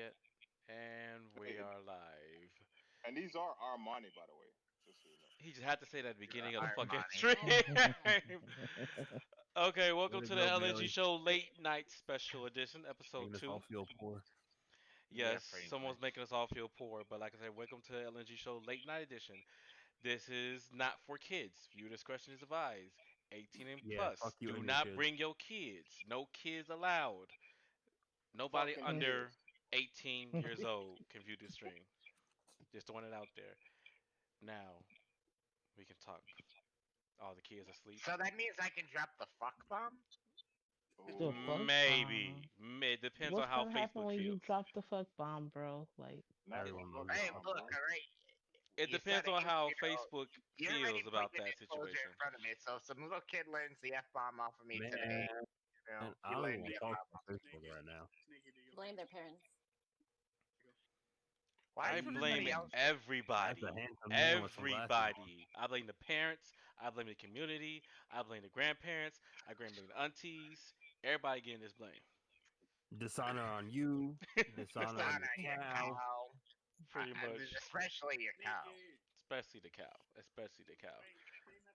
yet? And we Hey, are live. and these are Armani, by the way, just so you know. He just had to say that at the beginning of the fucking Armani. stream. Oh, Okay, Way welcome to to the go, LNG Bailey. Show Late Night Special Edition, Episode Making us all 2. feel poor. Yeah, Yes, pretty someone's much. making us all feel poor, but like I said, welcome to the LNG Show Late Night Edition. This is not for kids. Viewer discretion is advised. 18 and Yeah, fuck plus. you Do and your not kids. bring your kids. No kids allowed. Nobody Fucking under kids. 18 years old can view this stream. Just throwing it out there. Now, we can talk. All the kids asleep. So that means I can drop the fuck bomb? the Oh, fuck bomb. Maybe. It depends on What's how gonna happen Facebook when you feels. drop the fuck bomb, bro? Like, not the Everyone fuck loves a Hey, fuck look, bomb. alright. It You said depends on how 8-year-old. Facebook You already feels put about your that disclosure in situation. front of me. So if some little kid learns the F bomb off of me today, Man, I he don't even learned want the to F talk bomb about off of me. Facebook right now. Blame their parents. Why I is blame everybody else? That's a everybody. handsome man with some glasses on. Everybody. I blame the parents. I blame the community. I blame the grandparents. I blame the aunties. Everybody getting this blame. Dishonor on you. It's Dishonor on not your on your cow. cow. Pretty much. Especially your cow. Especially the cow. Especially the cow.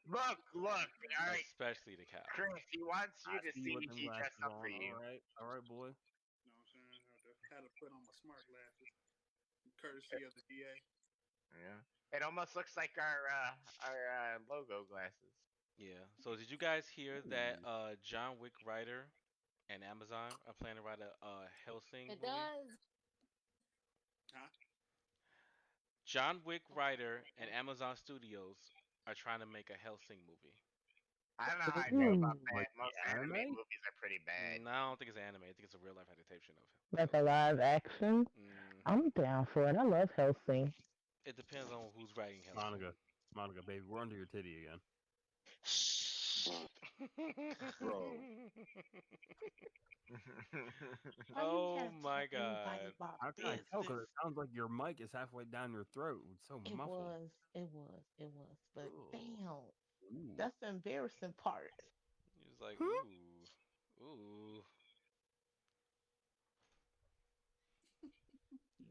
Look, alright. Especially the cow. Chris, he wants you I to see you with see them he glasses dressed up for on. you. All right, boy. You know what I'm saying? Had to put on my smart glasses, courtesy of the DA. Yeah. It almost looks like our logo glasses. Yeah. So did you guys hear that John Wick writer and Amazon are planning to write a Hellsing It movie? does. Huh? John Wick writer and Amazon Studios are trying to make a Hellsing movie. I don't know how I feel about mm, Like that. Most the anime anime? movies are pretty bad. No, I don't think it's an anime. I think it's a real life adaptation of like a live action. Mm-hmm. I'm down for it. I love Helsing. It depends on who's writing Hellsing. Monica. Monica, baby, we're under your titty again. Shh. bro. Why you Oh gotta my tell everybody god. about How can I tell? Because business? it sounds like your mic is halfway down your throat. It's so It muffled. was, it was, it was. But Ugh. damn, Ooh. that's the embarrassing part. He was like, Huh? ooh, ooh.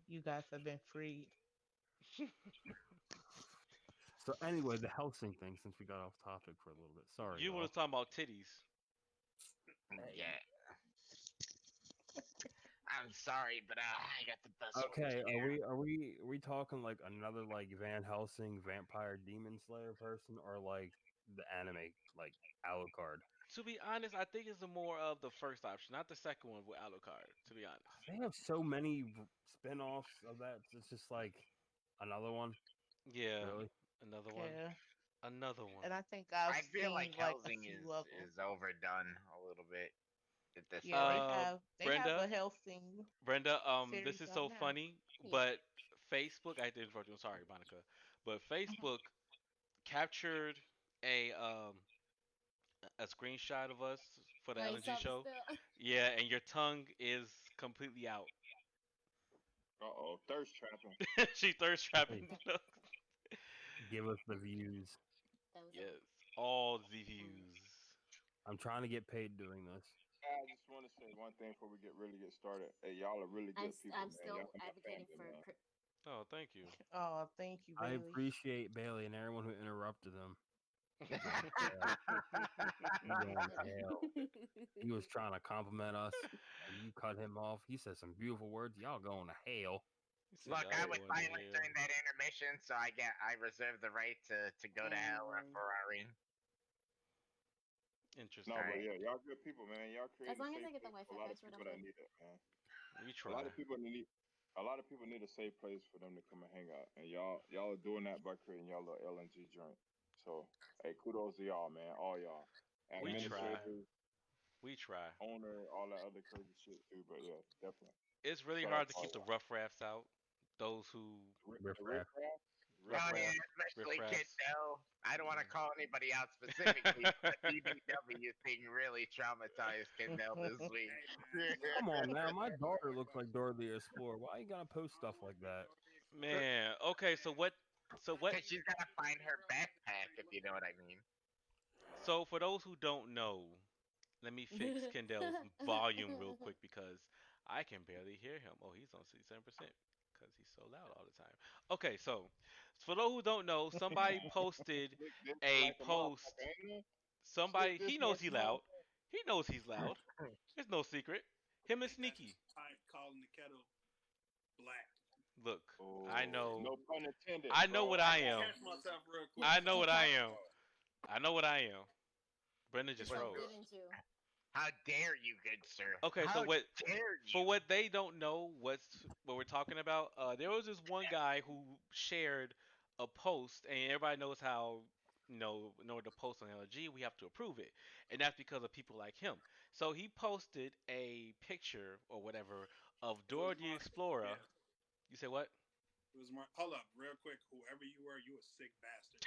You guys have been freed. So anyway, the Helsing thing. Since we got off topic for a little bit, sorry, You y'all. was talking about titties. Yeah. I'm sorry, but I got the best Okay, one here. are we talking like another like Van Helsing vampire demon slayer person, or like the anime like Alucard? To be honest, I think it's more of the first option, not the second one with Alucard. To be honest. They have so many spin-offs of that. It's just like another one. Yeah, Really? another one. Yeah. Another one. And I think I've I feel like seen like a Helsing few of them. is overdone a little bit at this Yeah, point. they have a Brenda, Helsing this series is out so now. funny, Yeah. but Facebook, I had to interrupt you. I'm sorry, Monica, but Facebook captured a a screenshot of us for the Oh, you LNG saw the show. still? Yeah, and your tongue is completely out. Uh-oh, thirst trapping. She thirst trapping. Give us the views. That was Yes, all the views. I'm trying to get paid doing this. I just want to say one thing before we really get started. Hey, y'all are really good people, I'm man. Y'all still are my advocating family, for. man. Oh, thank you. Oh, thank you, I Bailey. appreciate Bailey and everyone who interrupted him. He going to hell. He was trying to compliment us, and you cut him off. He said some beautiful words. Y'all going to hell. He said, Look, I "Y'all was going to silent hell." during that intermission, so I reserve the right to go to hell in a Ferrari. Interesting. No, but Alright. yeah, y'all good people, man. Y'all create As a long as safe I get the place for a Wi-Fi lot of password, I'm people that good. need it, man. We A lot try. of people need a lot of people need a safe place for them to come and hang out, and y'all are doing that by creating y'all little LNG joint. So, hey, kudos to y'all, man, all y'all, We try. administrators, We try. owner, all that other crazy shit too. But yeah, definitely It's really shout out hard to to keep all the y'all. rough rafts out. Those who The Riff riff raff. raff, riff Oh yeah, raff, riff especially Kid raffs. Del. I don't want to Mm. call anybody out specifically, but the BBW thing really traumatized Kid Del this week. Hey man, look, Come on now, let my daughter everybody looks watch like it. Dora the Explorer. Why you gotta post stuff like that? Man, okay. So what? So what? Because she's gotta find her backpack, if you know what I mean. So for those who don't know, let me fix Kendall's volume real quick because I can barely hear him. Oh, he's on 67% because he's so loud all the time. Okay, so for those who don't know, somebody posted Slick this a like a post. motherfucker, ain't it? Slick Somebody, this he knows like he a loud. motherfucker. He knows he's loud. It's no secret. Him and think that's Sneaky. calling the kettle black. Look, I Oh, know. no pun intended, I know bro. what I I had to am. catch myself real quick. I know He what I called. am. I know what I am. Brendan He just What said, froze. didn't you? How dare you, good sir? Okay, so How what? dare For you? what they don't know, what we're talking about, there was this one guy who shared a post, and everybody knows how, in order to post on LG, we have to approve it, and that's because of people like him. So he posted a picture or whatever of it was Dora the Mark. Explorer. Yeah, You say what? it was Mark. Hold up, real quick. Whoever you were, you a sick bastard.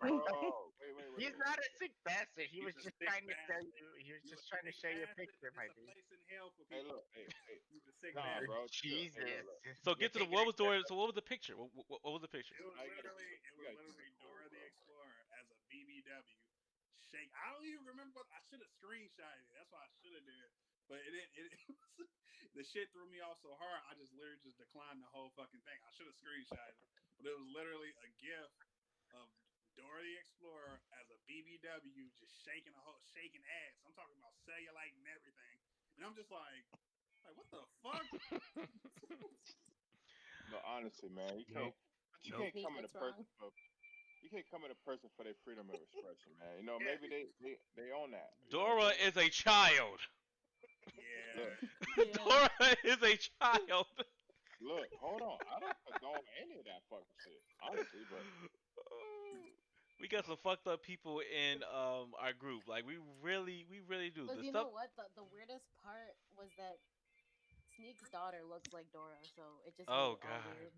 Bro, wait. He's not a sick bastard. He He's was a just sick trying to tell bastard. you. He was You a just trying to sick show you a bastard. picture, my It's a dude. place in hell for Hey, people look, like you. You's a sick nah, bastard. bro, chill. Hey, Jesus, look. So you're get to the taking what it. was Dora? So what was the picture? What was the picture? Now you gotta, It you was gotta keep literally it cool, Dora the bro. Explorer as a BBW shake. I don't even remember. I should have screenshotted it. That's what I should have did. But it didn't. It was, the shit threw me off so hard. I just literally just declined the whole fucking thing. I should have screenshotted it, but it was literally a gif of Dora the Explorer as a BBW just shaking ass. I'm talking about cellulite and everything, and I'm just like what the fuck? No, honestly, man, Nope. but you Nope. can't Sneak, come at a what's person wrong? for, you can't come at a person for their freedom of expression, man. You know, Yeah, maybe they own that. You know what I'm Dora saying? is a child. Look, yeah. Yeah. Dora is a child. hold on. I don't condone any of that fucking shit, honestly, but We got some fucked up people in our group. Like we really do. But The you stuff. know what? The weirdest part was that Sneak's daughter looks like Dora, so it just made Oh it all god. weird.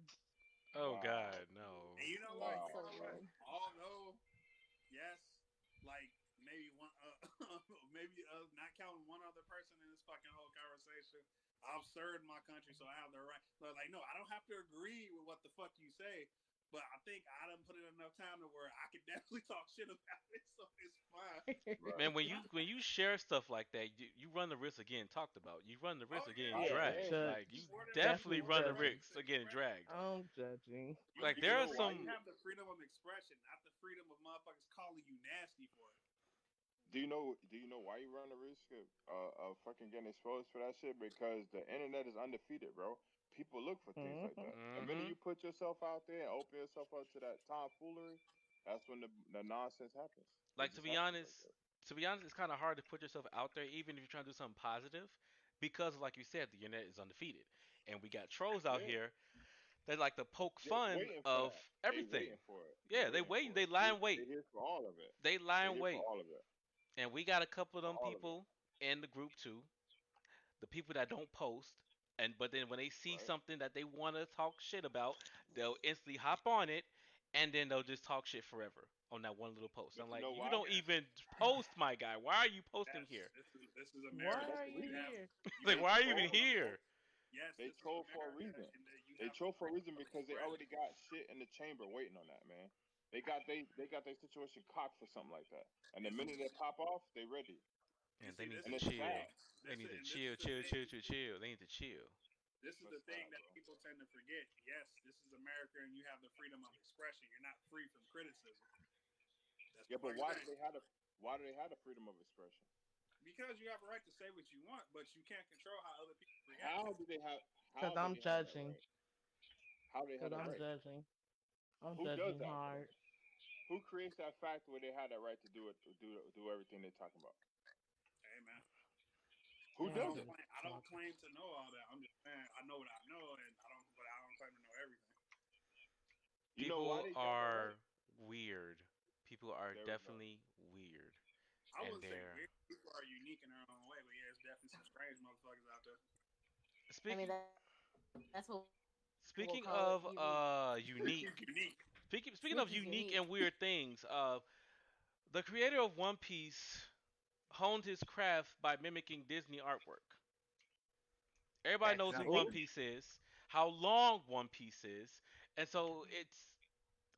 Oh wow, god, no. And you know what? Yeah, wow, it's You so know what? weird. Although yes, like maybe one, maybe not counting one other person in this fucking whole conversation. I've served my country, so I have the right. But like, no, I don't have to agree with what the fuck you say. But I think I done put in enough time to where I could definitely talk shit about it, so it's fine. right. Man, when you share stuff like that, you run the risk of getting talked about. You run the Oh risk of yeah, getting I yeah. Yeah, dragged. did. judge. Like you More than definitely Definitely run the judging. risk of getting dragged. I'm judging. Like You there know are why You some. you? have the freedom of expression, not the freedom of motherfuckers calling you nasty for it. Do you know? Do you know why you run the risk of fucking getting exposed for that shit? Because the internet is undefeated, bro. People look for things like Hmm. that. The minute Hmm. you put yourself out there and open yourself up to that tomfoolery, that's when the nonsense happens. It Like just happens like that. to be honest, it's kind of hard to put yourself out there, even if you're trying to do something positive, because like you said, the internet is undefeated, and we got trolls out Yeah, here that like to poke they fun waiting for of that. They everything. waiting for it. They Yeah, they waiting waiting. for They it. lie in They wait. here for all of it. They lie They in here for wait. all of it. And we got a couple of For them all of it. people in the group too. The people that don't post, and but then when they see Right. something that they want to talk shit about, they'll instantly hop on it, and then they'll just talk shit forever on that one little post. I'm But you like, know you why? don't even post, my guy. Why are you posting Yes, here? this is Because Why America. that's are the you You reason. have here? you Like, They have why the are you even troll. freedom. here? Yes, They this is troll for a America, reason. and you They have the troll for a freedom reason of because they expression. already got shit in the chamber waiting on that, man. They got their situation cocked for something like that. And the This is minute they pop off, they ready. you And they see. need This to And is it's the chill. thing. sad. They need to And this is chill, the chill, thing. chill, chill, chill. They need to chill. This is But the thing sad, that bro. people tend to forget. Yes, this is America, and you have the freedom of expression. You're not free from criticism. That's Yeah, but part of the thing. why do they have the freedom of expression? Because you have a right to say what you want, but you can't control how other people react. How do they have Cause how do I'm they have that judging. right? How do they have Cause that I'm right? judging. I'm Who does judging that though? hard. Who creates that fact where they have that right to do it, do everything they're talking about? Hey man, Who They I does don't don't it? be claim I don't talking. claim to know all that. I'm just saying I know what I know, and but I don't claim to know everything. You know why People they got that right? are weird. People are There we go. definitely weird. I And wouldn't say they're weird. People are unique in their own way, but yeah, there's definitely some strange motherfuckers out there. I mean, speaking that's what we'll speaking call it. of unique Unique. speaking of Sneaky's unique unique. and weird things, the creator of One Piece honed his craft by mimicking Disney artwork. Everybody That's knows who not One Ooh. unique. Piece is, how long One Piece is, and so it's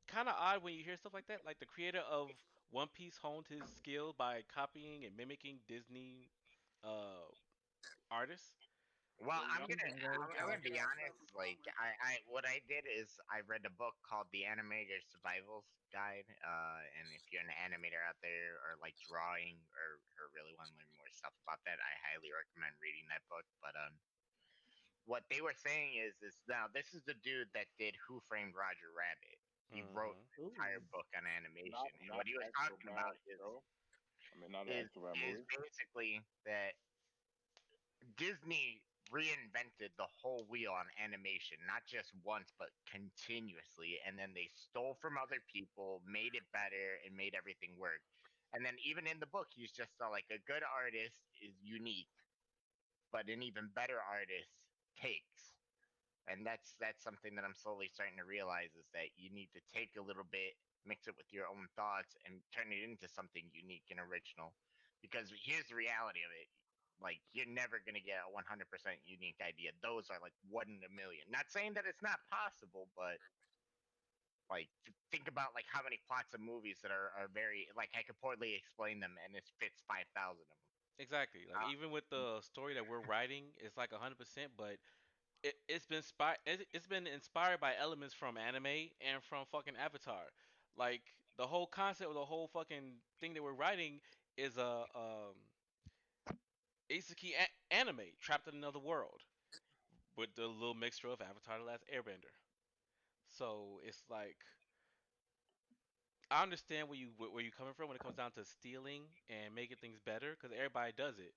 kind of odd when you hear stuff like that. Like the creator of One Piece honed his skill by copying and mimicking Disney uh, artists. Well, So I'm y'all, gonna I gotta I'm y'all gonna try. be got honest. something Like coming. what I did is I read a book called The Animator Survivals Guide. And if you're an animator out there or like drawing or really want to learn more stuff about that, I highly recommend reading that book. But what they were saying is now this is the dude that did Who Framed Roger Rabbit. He wrote Hmm. the entire Ooh. book on animation, and Not what he the was actual talking about bad show. I mean, not the is actual bad is movie. basically that Disney reinvented the whole wheel on animation, not just once, but continuously. And then they stole from other people, made it better, and made everything work. And then even in the book, he's just like a good artist is unique, but an even better artist takes. And that's something that I'm slowly starting to realize is that you need to take a little bit, mix it with your own thoughts, and turn it into something unique and original. Because here's the reality of it: like you're never gonna get a 100% unique idea. Those are like one in a million. Not saying that it's not possible, but like think about like how many plots of movies that are very like I could poorly explain them and it fits 5,000 of them. Exactly. Like Uh, even with the story that we're writing, it's like 100%, but it's been inspired by elements from anime and from fucking Avatar. Like the whole concept of the whole fucking thing that we're writing is a isekai anime trapped in another world with the little mixture of Avatar: The Last Airbender. So it's like I understand where you coming from when it comes down to stealing and making things better because everybody does it.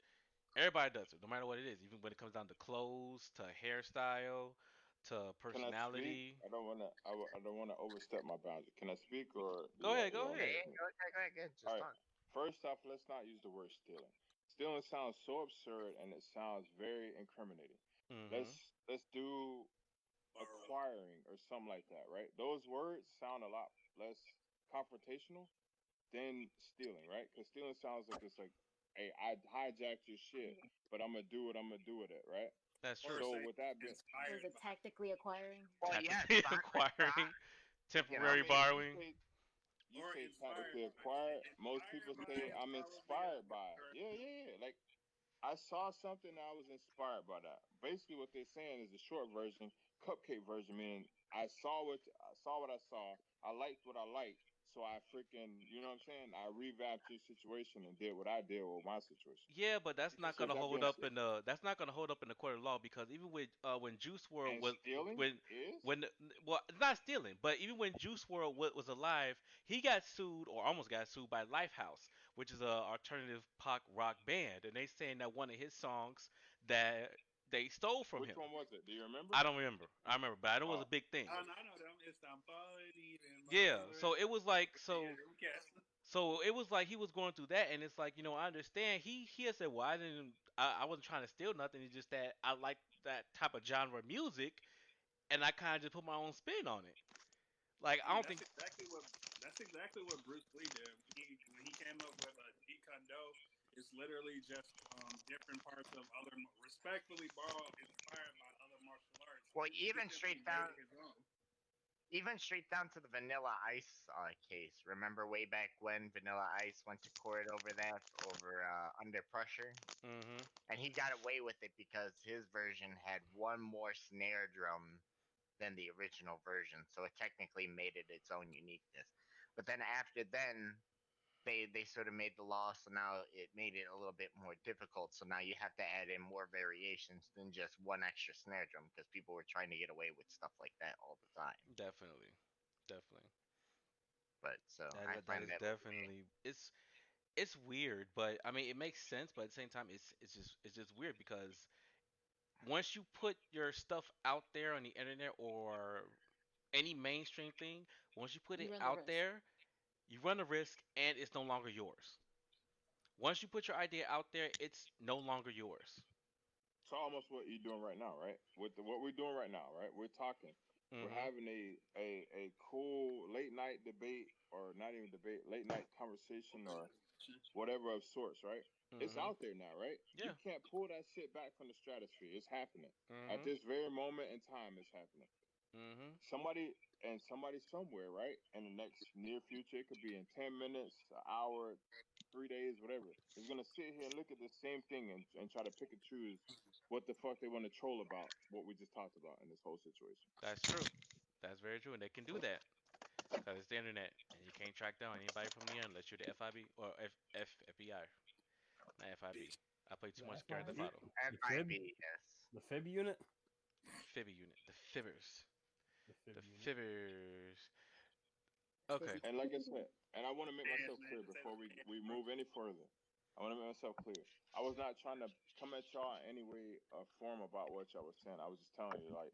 Everybody does it, no matter what it is. Even when it comes down to clothes, to hairstyle, to Can I speak? personality. I don't wanna overstep my boundary. Can I speak, or do Go ahead, you go don't yeah, let ahead. yeah, me? go ahead, All just right. talk. First off, let's not use the word stealing. Stealing sounds so absurd and it sounds very incriminating. Mhm. Let's do Borrow. acquiring or something like that, right? Those words sound a lot less confrontational than stealing, right? Because stealing sounds like it's like, hey, I hijacked your shit, but I'm gonna do what I'm gonna do with it, right? That's Or true. So say with that being, Was inspired it by. tactically acquiring? Well, yes, Tactically but acquiring, you I know, temporary mean, borrowing. you Or say inspired tactically by. acquired. Most Inspired people by say is I'm probably a inspired by it. better. Yeah, yeah, yeah. Like I saw something and I was inspired by that. Basically, what they're saying is the short version, cupcake version, meaning I saw what I saw. I liked what I liked, so I freaking, you know what I'm saying? I revamped your situation and did what I did with my situation. Yeah, but that's not Because So gonna with that hold being up said, in the court of law because even with when Juice World and was stealing when is when well it's not stealing, but even when Juice World was alive, he got sued or almost got sued by Lifehouse, which is a alternative pop rock band, and they saying that one of his songs that they stole from which him. one was it? Do you remember? I don't remember. I remember, but I know it was a Uh, big thing. I know them. It's I'm falling even Yeah, more. so it was like Yeah, we catch. so it was like he was going through that, and it's like I understand. He had said, "Well, I wasn't trying to steal nothing. It's just that I like that type of genre of music, and I kind of just put my own spin on it. Like I I mean, don't think, that's exactly what Bruce Lee did when he came up with Jeet Kune Do. It's literally just different parts of other respectfully borrowed, inspired by other martial arts. well, He just simply made it his own. even straight down to the Vanilla Ice case. Remember way back when Vanilla Ice went to court over that, over Under Pressure, hmm and he got away with it because his version had one more snare drum than the original version, so it technically made it its own uniqueness. But then after then, they sort of made the law, so now it made it a little bit more difficult. So now you have to add in more variations than just one extra snare drum because people were trying to get away with stuff like that all the time. definitely, definitely. But so I That find is that definitely it's weird, but I mean it makes sense. But at the same time, it's just weird because once you put your stuff out there on the internet or any mainstream thing, once you put You it run the out risk. there, you run a risk and it's no longer yours. Once you put your idea out there, it's no longer yours. it's almost what you're doing right now, right? What we're doing right now, right? We're talking. We're Mhm. having a cool late night debate, or not even debate, late night conversation, or whatever of sorts, right? It's Mhm. out there now, right? You Yeah. can't pull that shit back from the stratosphere. It's happening. At Mhm. this very moment in time, it's happening. Mhm. Somebody somewhere, right? In the next near future, it could be in 10 minutes, an hour, 3 days, whatever, is gonna sit here and look at the same thing and try to pick and choose what the fuck they want to troll about what we just talked about in this whole situation. That's true. That's very true, and they can do that because it's the internet, and you can't track down anybody from the internet unless you're the FIB or FBI, not FIB. I play too The much Grand Theft FIB, Auto. the fib, FIB, yes. the fib unit, Fibby unit, the fibbers, the fib the unit. fibbers. Okay. And like I said, and I want to make Fans, myself man, clear just say before the we fans, bro. move any further. I want to make myself clear. I was not trying to come at y'all in any way or form about what y'all was saying. I was just telling you, like,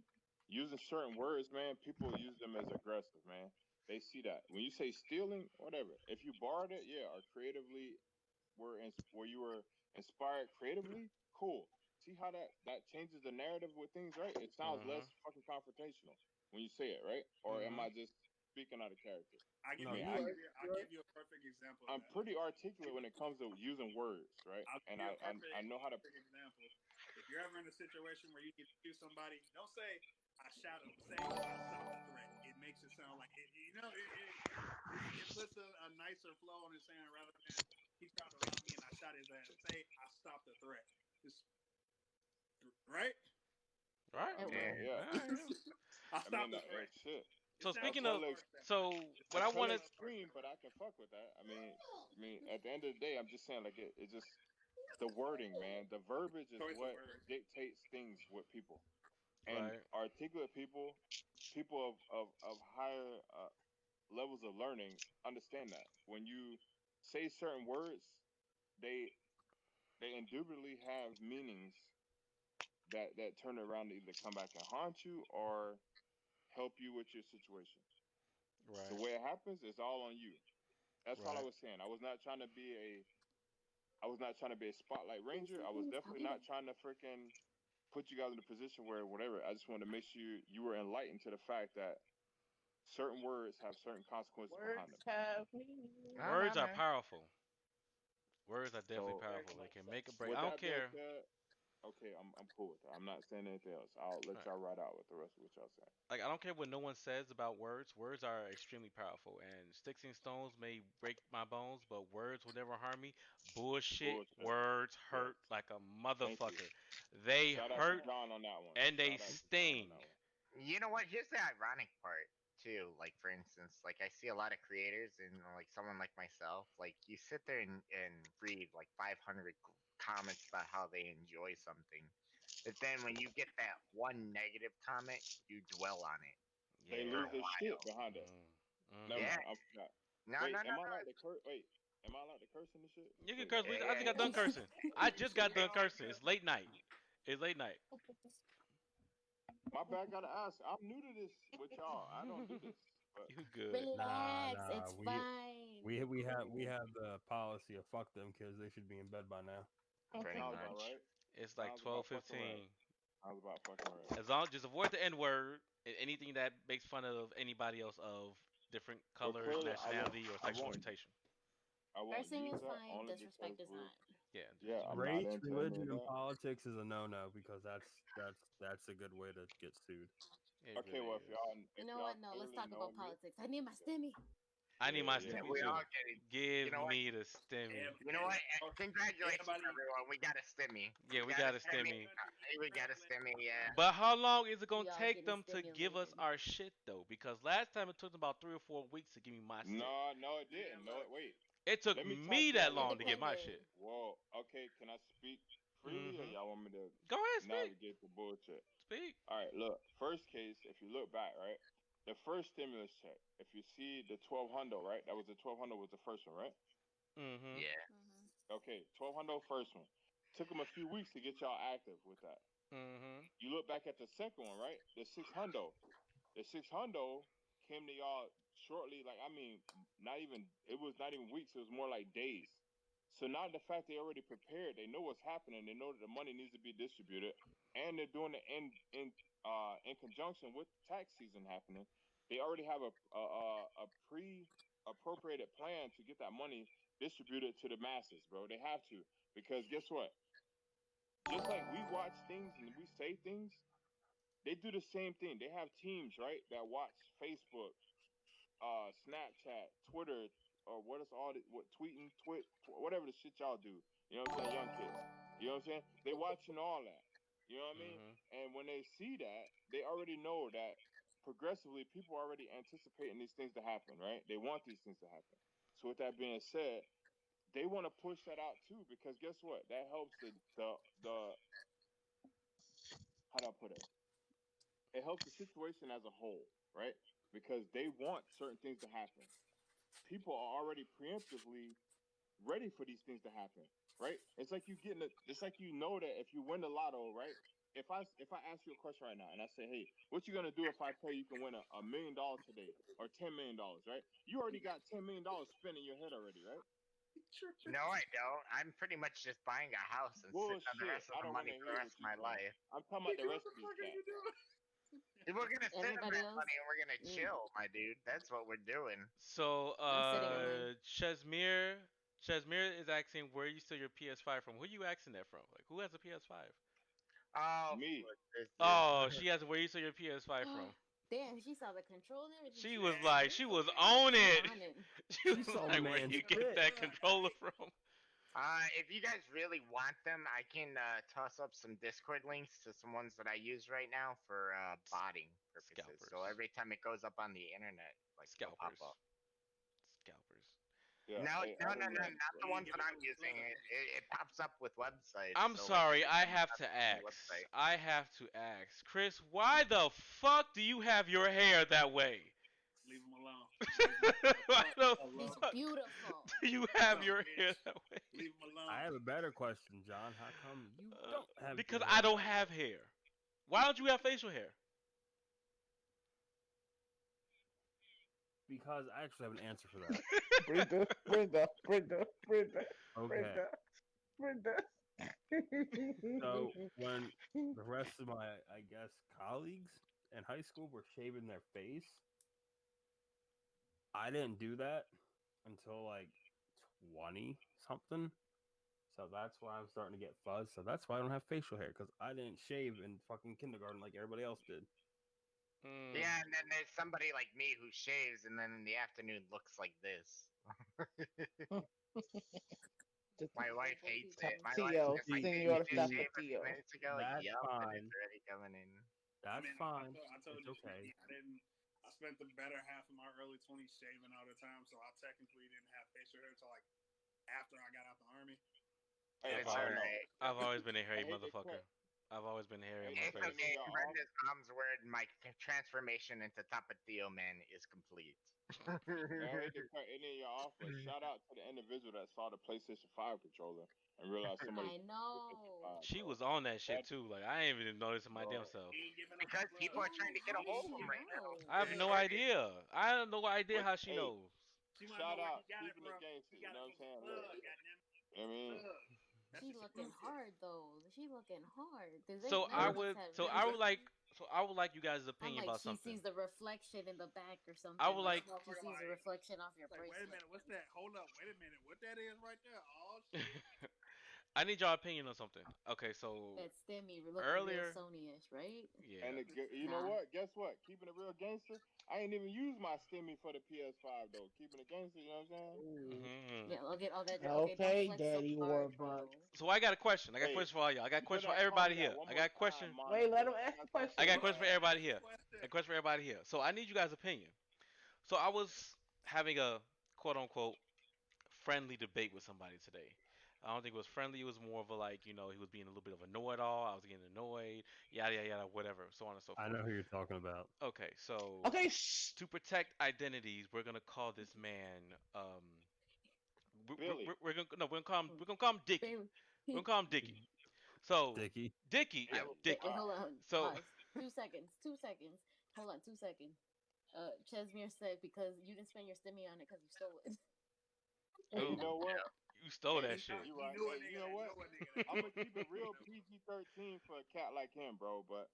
using certain words, man, people use them as aggressive, man. They see that. When you say stealing, whatever. If you borrowed it, yeah, or creatively where you were inspired creatively, cool. See how that changes the narrative with things, right? It sounds less Mhm. fucking confrontational when you say it, right? Or am Mhm. I just speaking out of character? I No, mean, you right. I'll You right. give you a perfect example of I'm that. pretty articulate when it comes to using words, right? I'll And give you a I know how to. perfect example. If you're ever in a situation where you need to shoot somebody, don't say I shot him. Say I stopped the threat. It makes it sound like it. You know, it puts a nicer flow on it saying rather than he tried to rob me and I shot his ass. Say I stopped the threat. Just right. Right. It Okay, Yeah. works. yeah. I I stopped mean, the threat. shit. It So sounds speaking so of, Hella, harsh that so what I that's hella wanted, extreme, but I can fuck with that. I mean, at the end of the day, I'm just saying, like, it just the wording, man. The verbiage is choice of what words. dictates things with people, and right, articulate people, people of higher levels of learning understand that when you say certain words, they they indubitably have meanings that turn around to either come back and haunt you or help you with your situation. The right, way it happens is all on you. That's all I right. was saying. I was not trying to be a spotlight ranger. I was definitely not trying to freaking put you guys in a position where whatever. I just wanted to make sure you were enlightened to the fact that certain words have certain consequences behind Words them. have meaning. No, no, Words are man. powerful. Words are definitely So Very powerful. They much can so. make or break. I with don't that being care. said, okay, I'm cool with that. I'm not saying anything else. I'll let Right. y'all ride out with the rest of what y'all saying. Like I don't care what no one says about words. Words are extremely powerful, and sticks and stones may break my bones, but words will never harm me. Bullshit. Bullshit. Words Yes. hurt like a Thank you. motherfucker. They Shout out to hurt John on that one. and they Shout out to John on sting. that one. You know what? Here's the ironic part too. Like for instance, like I see a lot of creators and like someone like myself, like you sit there and read like 500 comments about how they enjoy something, but then when you get that one negative comment, you dwell on it They for Yeah. a lose their shit while. behind it. Mm. Never Yeah. Mhm. mind. I forgot. No, Wait, no, no, am I no. allowed to curse? Wait, am I allowed to curse in this shit? You can Wait, curse. I just got done cursing. I just got We done all cursing. good. It's late night. It's late night. my bad. Gotta ask. I'm new to this with y'all. I don't do this, but You good? Nah, Relax. nah. It's We fine. we we have the policy of fuck them kids. They should be in bed by now. Pretty sounds about much. right. It's like Sounds about fucking right. 12:15. Sounds about fucking right. As long just avoid the N word and anything that makes fun of anybody else of different Well, colors, clearly, nationality, or I sexual won't, orientation. I won't Cursing use is that fine. only because Disrespect is we're. not. Yeah, Yeah, I'm not Race, into any religion, of and that. politics is a no-no because that's a good way to get sued. it Okay, really well, is. You if know y'all what? No, let's clearly talk know about me, politics. I need my yeah, stimmy. I need yeah, my yeah. Yeah, stimmy we too. all get it. You Give know what? me the stimmy. You know what? Oh, Congratulations, everybody, everyone. We got a stimmy. Yeah, We we got a got a stimmy. stimmy. We got a stimmy. Yeah. But how long is it gonna We all take getting them to give us stimulated. our shit though? Because last time it took them about 3 or 4 weeks to give me my shit. No, no, it man, didn't. No, look, wait. It took Let me talk me to y'all that It long then. to get my depended. shit. Whoa. Okay, can I speak freely, or Mhm. y'all want me to Go ahead, speak. navigate the bullshit? Speak. All right, look. First case, if you look back, right, the first stimulus check. If you see the 1200, right, that was the 1200 was the first one, right? Mhm. Yeah. Mhm. Okay, 1200 first one. Took them a few weeks to get y'all active with that. Mhm. You look back at the second one, right? The 600. The 600 came to y'all shortly. Like, I mean, not even. It was not even weeks. It was more like days. So now the fact they already prepared, they know what's happening. They know that the money needs to be distributed, and they're doing it in conjunction with tax season happening. They already have a pre appropriated plan to get that money distributed to the masses, bro. They have to, because guess what? Just like we watch things and we say things, they do the same thing. They have teams, right, that watch Facebook, Snapchat, Twitter, or what is all the, what tweeting, whatever the shit y'all do. You know what I'm saying? Young kids. You know what I'm saying? They watching all that. You know what I mean? Mhm. And when they see that, they already know that progressively people are already anticipating these things to happen, right? They want these things to happen. So with that being said, they want to push that out too because guess what? That helps the how do I put it? It helps the situation as a whole, right? Because they want certain things to happen. People are already preemptively ready for these things to happen, right? It's like you getting it. It's like you know that if you win the lotto, right? If I ask you a question right now and I say, hey, what you gonna do if I tell you can win $1 million today or $10 million, right? You already got $10 million spinning in your head already, right? No, I don't. I'm pretty much just buying a house and sitting on the Bullshit. rest of I the don't want money to for the hear rest what of you're my saying. life. I'm talking about the Nigga, what rest the of these fuck are you cats. doing? If we're gonna sit on Everybody that else, money and we're gonna mm, chill, my dude. That's what we're doing. So, I'm sitting on mine. Chesmere is asking where you steal your PS5 from. Who you asking that from? Like, who has a PS5? Oh, Me. this dude. Oh, she has where you steal your PS5 from. Damn, she saw the control and everything. She She was was Damn. like, serious. she was Okay, on she it. on it. She She was saw the like, where man's you get fit. that Look, controller from? If you guys really want them, I can toss up some Discord links to some ones that I use right now for botting purposes. So Scalpers. every time it goes up on the internet, like they'll pop Scalpers. up. Scalpers. Yeah. No, Hey, no, I no, don't no, know. not the you ain't ones give that us I'm a using. plug. It pops up with websites. I'm So like sorry, every I time it's have on to the ask. website. I have to ask. Chris, why the fuck do you have your hair that way? Leave him alone. Leave him the Why fuck the He's alone. fuck beautiful. do you have Dumb your hair bitch. that way? Leave him I alone. have a better question, John. How come you don't have Because your I hair don't that way? have hair. Why don't you have facial hair? Because I actually have an answer for that. Brenda, Brenda, Brenda, Brenda, Okay. Brenda, Brenda. So when the rest of my, I guess, colleagues in high school were shaving their face, I didn't do that until like 20 something. So that's why I'm starting to get fuzz. So that's why I don't have facial hair because I didn't shave in fucking kindergarten like everybody else did. Mm. Yeah, and then there's somebody like me who shaves and then in the afternoon looks like this. Just My wife Horrible hates it. people. My wife's Tio, just like, See, "Did Senor you just see, shave a few Tapatio. minutes ago?" that's Yup, and it's fine. already coming in. I That's mean, fine. I told It's you, okay. I didn't. I spent the better half of my early 20s shaving all the time, so I technically didn't have facial hair until like after I got out the army. Hey, I've It's I always, don't know. alright. I've always been a I hairy hate to motherfucker. cut. I've always been hairy I on hate my to It's cut face. any of okay. y'all off. Brenda's mom's word, my transformation into Tapatio man is complete. I hate to cut any of y'all off, but shout out to the individual that saw the PlayStation 5 controller and realized somebody I played PlayStation know. 5, She bro. was on that shit That, too. Like I ain't even noticing my damn bro. self. He ain't giving us a Because plug. people How are trying to get a how hold does of she him right now. know? I have They're no lurking. idea. I have no idea But how she hey, knows. She want to shout know where out he got it keeping it from. gangster. He You got it know what I'm from the saying? Look, plug. Goddamn it, I mean, plug. That's She looking exclusive. hard though. She looking hard. Cause So ain't I none of First, us would, have so Nigga I would said, hair. like, so I would like you guys' I'm opinion like about she something. sees the reflection in the back or I something. would Like like, this she motherfucker sees the like, reflection off your like, wait a bracelet. minute, what's that? Hold up, wait a minute, what that is right there? Oh shit. I need your opinion on something. Okay, so That stemmy looking real earlier, Sony-ish, right? yeah. and you know Nah. what? Guess what? Keeping it real gangster. I ain't even use my stimmy for the PS5 though. Keeping it gangster. You know what I'm saying? Ooh. Hmm. Yeah, okay, all that okay, don't Okay, flex so Daddy hard, Warbucks. bro. So I got a question. I got a Hey, question for all y'all. I got a you question better for not call everybody me that here. one I more got a time, question. Wait, let Monica. him ask the That's my I got question. a favorite question for What? word. everybody Ask the here. question. A question for everybody here. So I need you guys' opinion. So I was having a quote unquote friendly debate with somebody today. I don't think it was friendly. It was more of a like, he was being a little bit of a know-it-all. I was getting annoyed, yada yada yada, whatever, so on and so I forth. know who you're talking about. Okay, so Okay, shh. to protect identities, we're gonna call this man. Billy. We're gonna no, we're gonna call him Dicky. Baby, We're gonna call him Dicky. So Dicky. Dicky, I yeah, will. Dicky. hold on, So pause. 2 seconds. 2 seconds. Hold on, 2 seconds. Chesmere said because you didn't spend your stimmy on it because you stole it. Hey, you ooh, know what? you stole Hey, that He know shit. you he right. knew a Hey, you nigga know that what? know a nigga that I'm gonna stole it. keep it real PG-13 for a cat like him, bro. But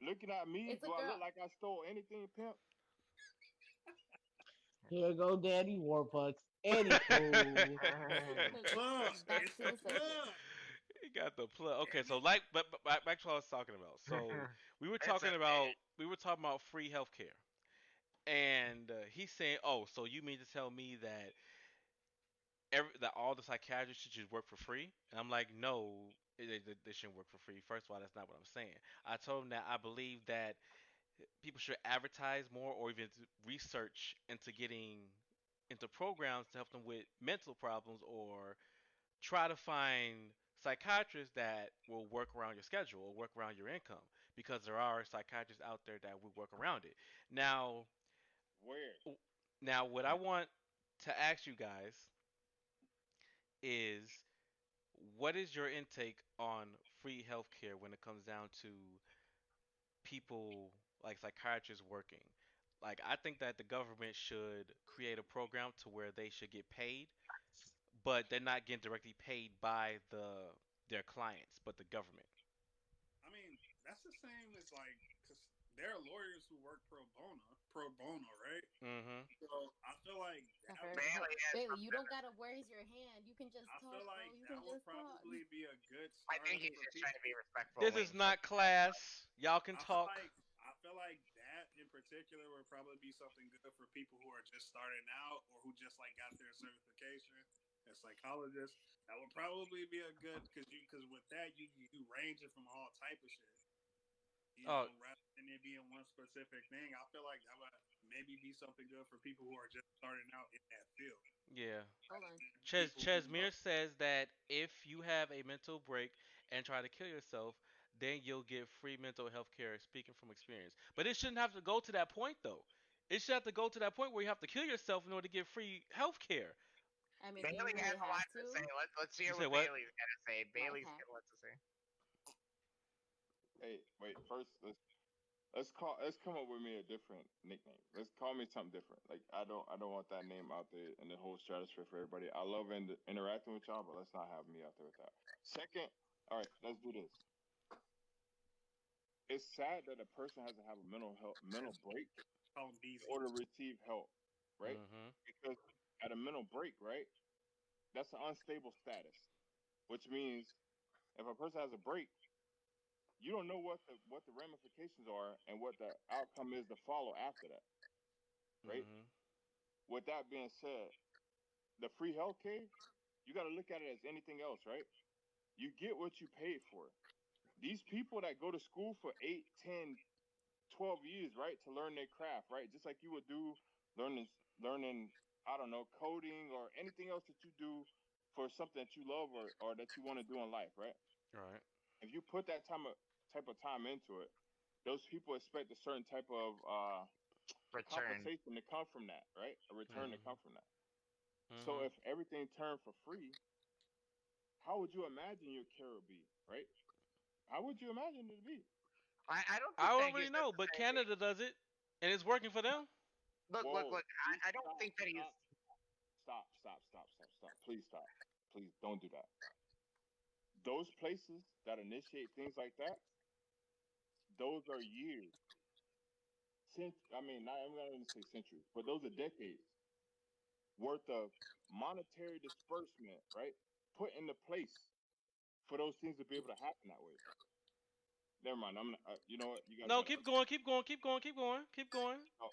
looking at me, It's a do I look girl. like I stole anything, pimp? Here go Daddy Warbucks. Anywho. Look, Plug. back It's to the the subject. plug. He got the plug. Okay, Damn so it. like, but back to what I was talking about. So we were It's talking okay. about we were talking about free healthcare, and he's saying, "Oh, so you mean to tell me that that all the psychiatrists should just work for free?" And I'm like, "No. they shouldn't work for free. First of all, that's not what I'm saying. I told him that I believe that people should advertise more or even research into getting into programs to help them with mental problems or try to find psychiatrists that will work around your schedule or work around your income because there are psychiatrists out there that will work around it. Now, Where? now what I want to ask you guys is what is your intake on free healthcare when it comes down to people like psychiatrists working? Like I think that the government should create a program to where they should get paid, but they're not getting directly paid by their clients, but the government. I mean, that's the same as like, cause there are lawyers who work pro bono, right? Mhm. So I feel like I've that heard would, hey, Bailey has Bailey, you something. don't gotta raise your hand. You can just I feel talk, bro. like You that can would just talk. probably be a good I think starter he's for just trying people. to be respectful, This is waiting for not people to talk. class. Y'all can I feel talk. like I feel like that in particular would probably be something good for people who are just starting out or who just like got their certification as psychologists. That would probably be a good because with that you range it from all type of shit. You Oh, know, rather than it being one specific thing, I feel like that would maybe be something good for people who are just starting out in that field. yeah. Hold on. People who Chesmere says that if you have a mental break and try to kill yourself, then you'll get free mental health care, speaking from experience. But it shouldn't have to go to that point, though. It should have to go to that point where you have to kill yourself in order to get free health care. I mean, do you Bailey really has a have lot to say. to? Let's You hear said what what? Bailey's got to say. Life Bailey's hack. got a lot to say. Hey, wait. First, let's come up with me a different nickname. Let's call me something different. Like I don't want that name out there in the whole stratosphere for everybody. I love interacting with y'all, but let's not have me out there with that. Second, all right, let's do this. It's sad that a person has to have a mental break call them in BZ. order to receive help, right? Mm-hmm. Because at a mental break, right, that's an unstable status, which means if a person has a break, you don't know what the ramifications are and what the outcome is to follow after that, right? Mm-hmm. With that being said, the free healthcare, you got to look at it as anything else, right? You get what you paid for. These people that go to school for 8, 10, 12 years, right, to learn their craft, right? Just like you would do learning, I don't know, coding or anything else that you do for something that you love or that you want to do in life, right? All right. If you put that type of time into it, those people expect a certain type of Return. compensation to come from that, right? A return to come Mm-hmm. from that. So Mm-hmm. if everything turned for free, how would you imagine your care would be, right? How would you imagine it to be? I don't I think don't that really he's know, but necessarily. Canada does it, and it's working for them. Whoa, Look. I don't stop, think that he's. stop, stop. Please stop. Please don't do that. Those places that initiate things like that, those are years. I mean, not, I'm not going to say centuries, but those are decades worth of monetary disbursement, right? Put into place for those things to be able to happen that way. Never mind. you know what? You got a No, better keep argument. going, keep going, keep going, keep going, keep going. No,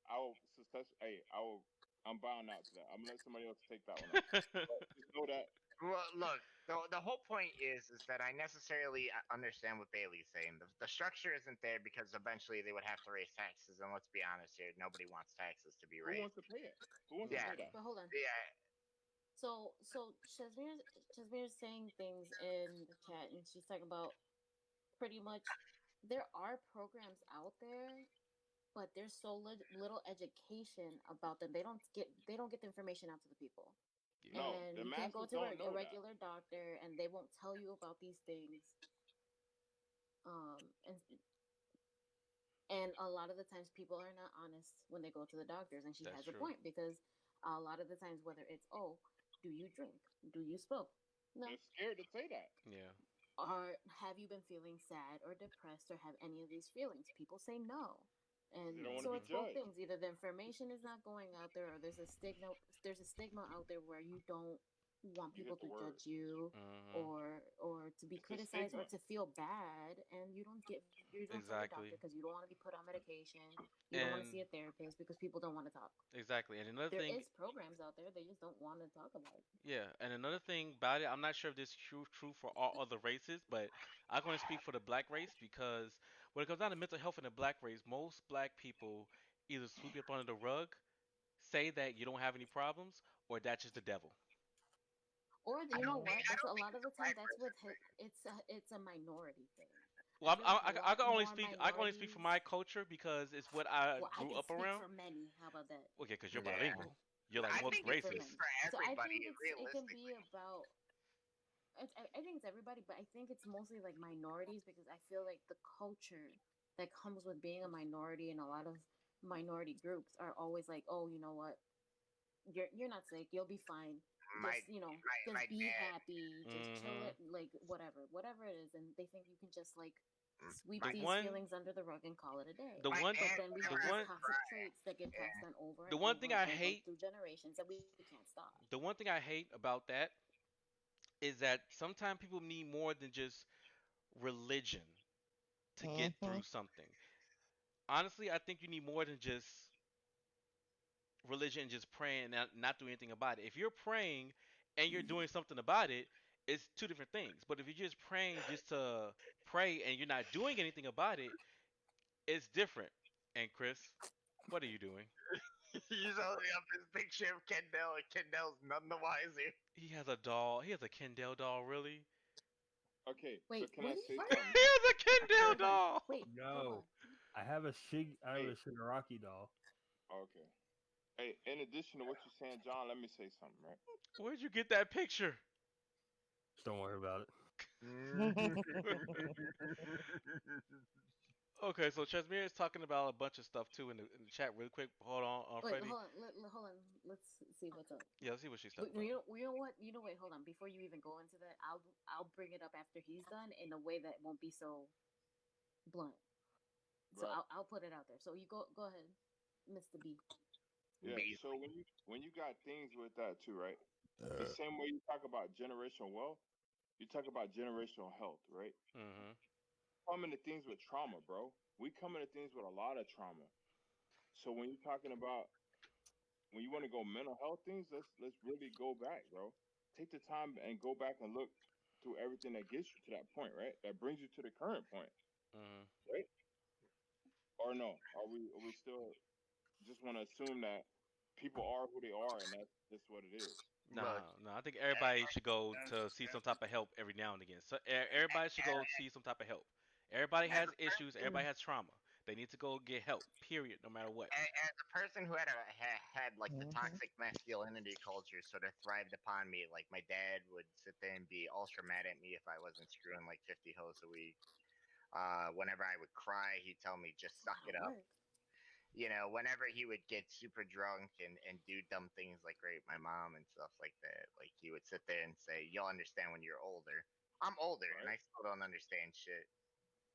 I will success. Hey, I will. I'm bowing out to that. I'm gonna let somebody else take that one up. But just know that. Well, look, the whole point is that I necessarily understand what Bailey's saying. The structure isn't there because eventually they would have to raise taxes, and let's be honest here, nobody wants taxes to be Who raised. wants to pay it? Who wants to Yeah, pay that? But hold on. yeah. So Shazmir's saying things in the chat, and she's talking about pretty much there are programs out there, but there's so little education about them. They don't get the information out to the people, Yeah. No, and the you can go masses to don't a know that. regular doctor, and they won't tell you about these things. And a lot of the times people are not honest when they go to the doctors, and she That's has a true. point because a lot of the times, whether it's, oh, do you drink, do you smoke, no, They're scared to say that. Yeah. or have you been feeling sad or depressed or have any of these feelings, people say no. 'Cause they And don't want to so be Mm-hmm. it's both judged. things: either the information is not going out there, or there's a stigma out there where you don't want You people get the to word. judge you, Hmm. or to be It's the criticized, or stigma. to feel bad, and you don't tell the doctor Exactly. because you don't want to be put on medication, you don't want to see And a therapist because people don't want to talk. exactly. And another There thing, is programs out there, they just don't want to talk about it. yeah, and another thing about it, I'm not sure if this is true for all other races, but I'm going to speak for the black race because when it comes down to mental health in the black race, most black people either sweep it up under the rug, say that you don't have any problems, or that's just the devil. Or I you know don't think what, I that's a don't think lot of it's the a time black that's person with thing. it's a minority thing. I Well, feel like a I lot can only more speak I can only speak for minorities. my culture because it's what I Well, I grew can up speak around. for many. How about that? Okay, because you're Yeah, bilingual, you're like I I can think multiple speak it, for races. it's many. for So I everybody. think it can be Realistically, about. I think it's everybody, but I think it's mostly like minorities because I feel like the culture that comes with being a minority and a lot of minority groups are always like, oh, you know what, you're not sick, you'll be fine. my Just my just be dad, happy, just chill Hmm. it, like whatever it is, and they think you can just like sweep The my these one, feelings under the rug and call it a day. the my one, But aunt then we the have whenever I these one, would toxic cry. traits that get Yeah, passed on over the and one over thing and I over hate, through generations that we can't stop. the one thing I hate about that is that sometimes people need more than just religion to get Mm-hmm. through something. Honestly, I think you need more than just religion and just praying and not doing anything about it. If you're praying and you're doing something about it, it's two different things. But if you're just praying just to pray and you're not doing anything about it, it's different. And Chris, what are you doing? he's holding up his picture of Kendall, and Kendall's none the wiser. He has a doll. He has a Kendall doll, really? Okay, so Wait, can what? I say He What? something? has a Kendall Hold on. doll. Wait, hold on. No, I have a Hey, Shigaraki doll. okay. Hey, in addition to what you're saying, John, let me say something, right? Where'd you get that picture? Don't worry about it. Okay, so Chesmere is talking about a bunch of stuff too in the chat. Really quick, hold on, Wait, Freddie. hold on. Let's see what's up. Yeah, let's see what she's Wait, talking about. you know what? Wait, hold on. Before you even go into that, I'll bring it up after he's done in a way that won't be so blunt. So Right. I'll put it out there. So you go ahead, Mr. B. Yeah. So Beasley. when you got things with that too, right? The same way you talk about generational wealth, you talk about generational health, right? Hmm. Come into things with trauma, bro. We come into things with a lot of trauma. So when you're talking about when you want to go mental health things, let's really go back, bro. Take the time and go back and look through everything that gets you to that point, right? That brings you to the current point, Hmm. right? Or no? Are we still just want to assume that people are who they are and that's just what it is? Nah, Look, no, I think everybody should go to see some That's type of help every now and again. So everybody should go see some type of help. Everybody as has a issues. person, Everybody has trauma. They need to go get help. Period. No matter what. as a person who had like the Mhm. toxic masculinity culture sort of thrived upon me, like my dad would sit there and be ultra mad at me if I wasn't screwing like 50 hoes a week. Whenever I would cry, he'd tell me just It's a suck lot it of up. work. Whenever he would get super drunk and do dumb things like rape my mom and stuff like that, like he would sit there and say, "You'll understand when you're older." I'm older and Right? I still don't understand shit.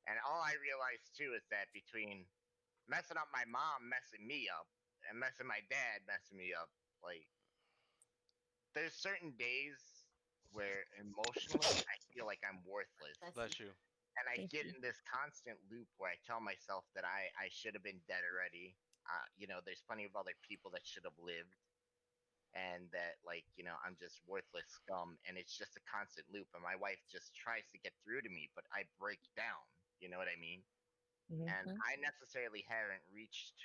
And all I realized too is that between messing up my mom, messing me up, and messing my dad, messing me up, like there's certain days where emotionally I feel like I'm worthless. Bless you. Bless you. And I Thank get you. in this constant loop where I tell myself that I should have been dead already. There's plenty of other people that should have lived, and that I'm just worthless scum, and it's just a constant loop. And my wife just tries to get through to me, but I break down. You know what I mean? And Mhm. I necessarily haven't reached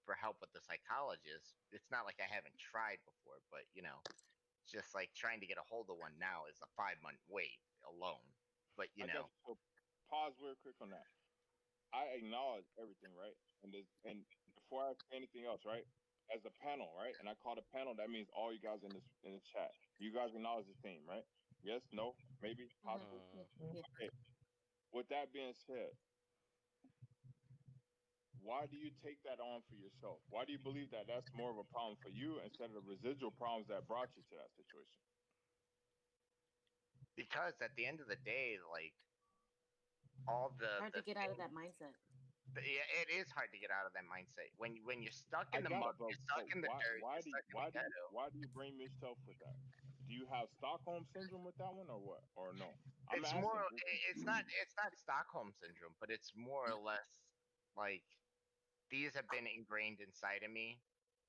for help with the psychologist. It's not like I haven't tried before, but it's just like trying to get a hold of one now is a 5 month wait alone. But I got you. So pause real quick on that. I acknowledge everything, right? And before I say anything else, right? As a panel, right? And I call it panel, that means all you guys in the chat. You guys acknowledge the theme, right? Yes, no, maybe, possibly. Yeah, Mm. yeah. Okay. With that being said, why do you take that on for yourself? Why do you believe that that's more of a problem for you instead of the residual problems that brought you to that situation? because at the end of the day, like all the Hard to the get out of things, that mindset. yeah, it is hard to get out of that mindset when you're stuck I in the got mud, it, but you're stuck in the dirt, why you're do you stuck in the ghetto. why do you blame yourself with that? do you have Stockholm syndrome with that one or what? Or no? I'm It's more. asking. It's not Stockholm syndrome, but it's more or less like these have been ingrained inside of me.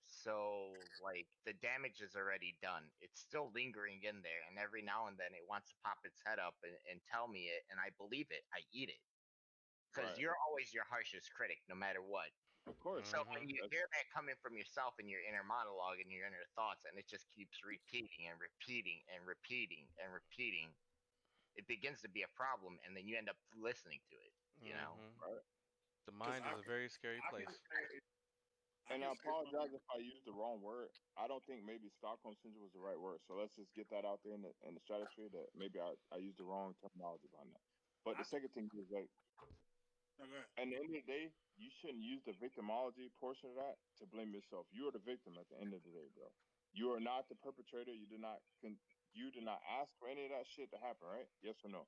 So like the damage is already done. It's still lingering in there, and every now and then it wants to pop its head up and tell me it, and I believe it. I eat it because Right. you're always your harshest critic, no matter what. Of course. So Mhm. when you That's hear that coming from yourself and your inner monologue and your inner thoughts, and it just keeps repeating and repeating and repeating and repeating, it begins to be a problem, and then you end up listening to it. You know. Mhm. right. The Because mind is a very scary I can place. say I And can I say from apologize if I used the wrong word. I don't think maybe Stockholm syndrome was the right word. So let's just get that out there in the stratosphere that maybe I used the wrong terminology behind that. But I the second thing is like, no, go ahead. at the end of the day, you shouldn't use the victimology portion of that to blame yourself. You are the victim at the end of the day, bro. You are not the perpetrator. You did not ask for any of that shit to happen, right? Yes or no?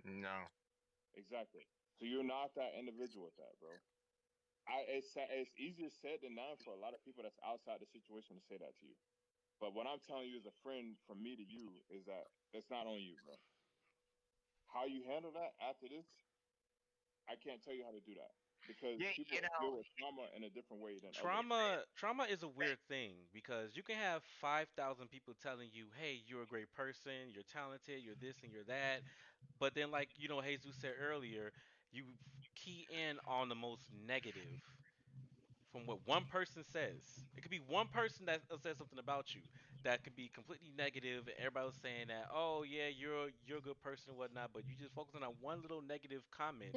No. Exactly. So you're not that individual with that, bro. It's easier said than done for a lot of people that's outside the situation to say that to you. But what I'm telling you as a friend from me to you is that it's not on you, bro. How you handle that after this, I can't tell you how to do that because Yeah, people deal with trauma in a different way than others. Trauma is a right. weird thing because you can have 5,000 people telling you, "Hey, you're a great person, you're talented, you're this and you're that." But then like, Jesus said earlier, you key in on the most negative from what one person says. It could be one person that says something about you that could be completely negative, and everybody was saying that, "Oh yeah, you're a good person and whatnot," but you just focusing on one little negative comment,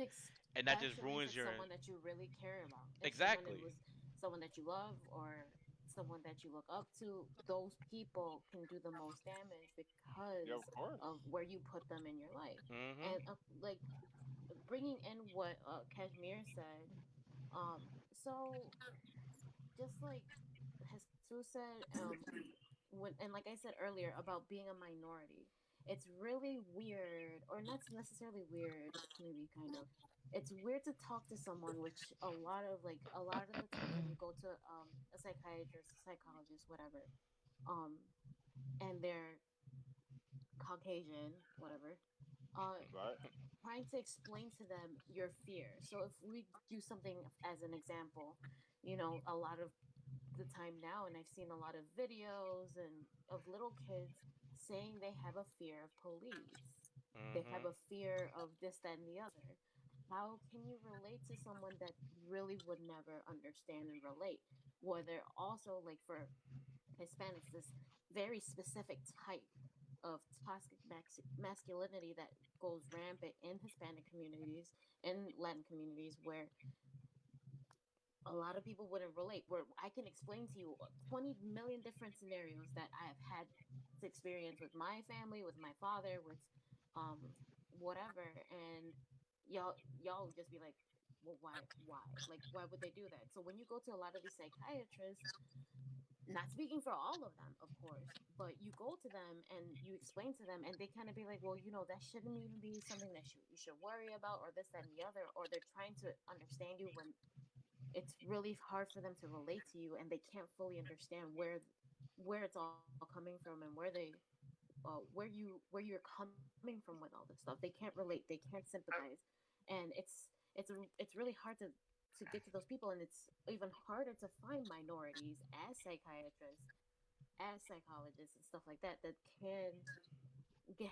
and that just Especially if ruins it's your someone that you really care about. If someone it exactly. was someone that you love or someone that you look up to, those people can do the most damage Yeah, of because course. of where you put them in your life. Mhm. And like bringing in what Kashmir said, so just like Jesus said, and like I said earlier about being a minority, it's really weird, or not necessarily weird, maybe kind of. It's weird to talk to someone, which a lot of the times when you go to a psychiatrist, psychologist, whatever, um, and they're Caucasian, whatever, uh, Right? trying to explain to them your fear. So if we do something as an example, a lot of the time now, and I've seen a lot of videos and of little kids saying they have a fear of police. They have Mhm. a fear of this, that, and the other. How can you relate to someone that really would never understand and relate? Where they're also like for Hispanics, this very specific type of toxic masculinity that goes rampant in Hispanic communities and Latin communities where a lot of people wouldn't relate. Where I can explain to you 20 million different scenarios that I have had to experience with my family, with my father, with um whatever, and y'all would just be like, well, why, like, why would they do that? So when you go to a lot of these psychiatrists, not speaking for all of them, of course, but you go to them and you explain to them, and they kind of be like, well, that shouldn't even be something that you should worry about, or this, that, and the other, or they're trying to understand you when it's really hard for them to relate to you, and they can't fully understand where it's all coming from, and where you're coming from with all this stuff. They can't relate, they can't sympathize, and it's really hard to get to those people, and it's even harder to find minorities as psychiatrists, as psychologists, and stuff like that that can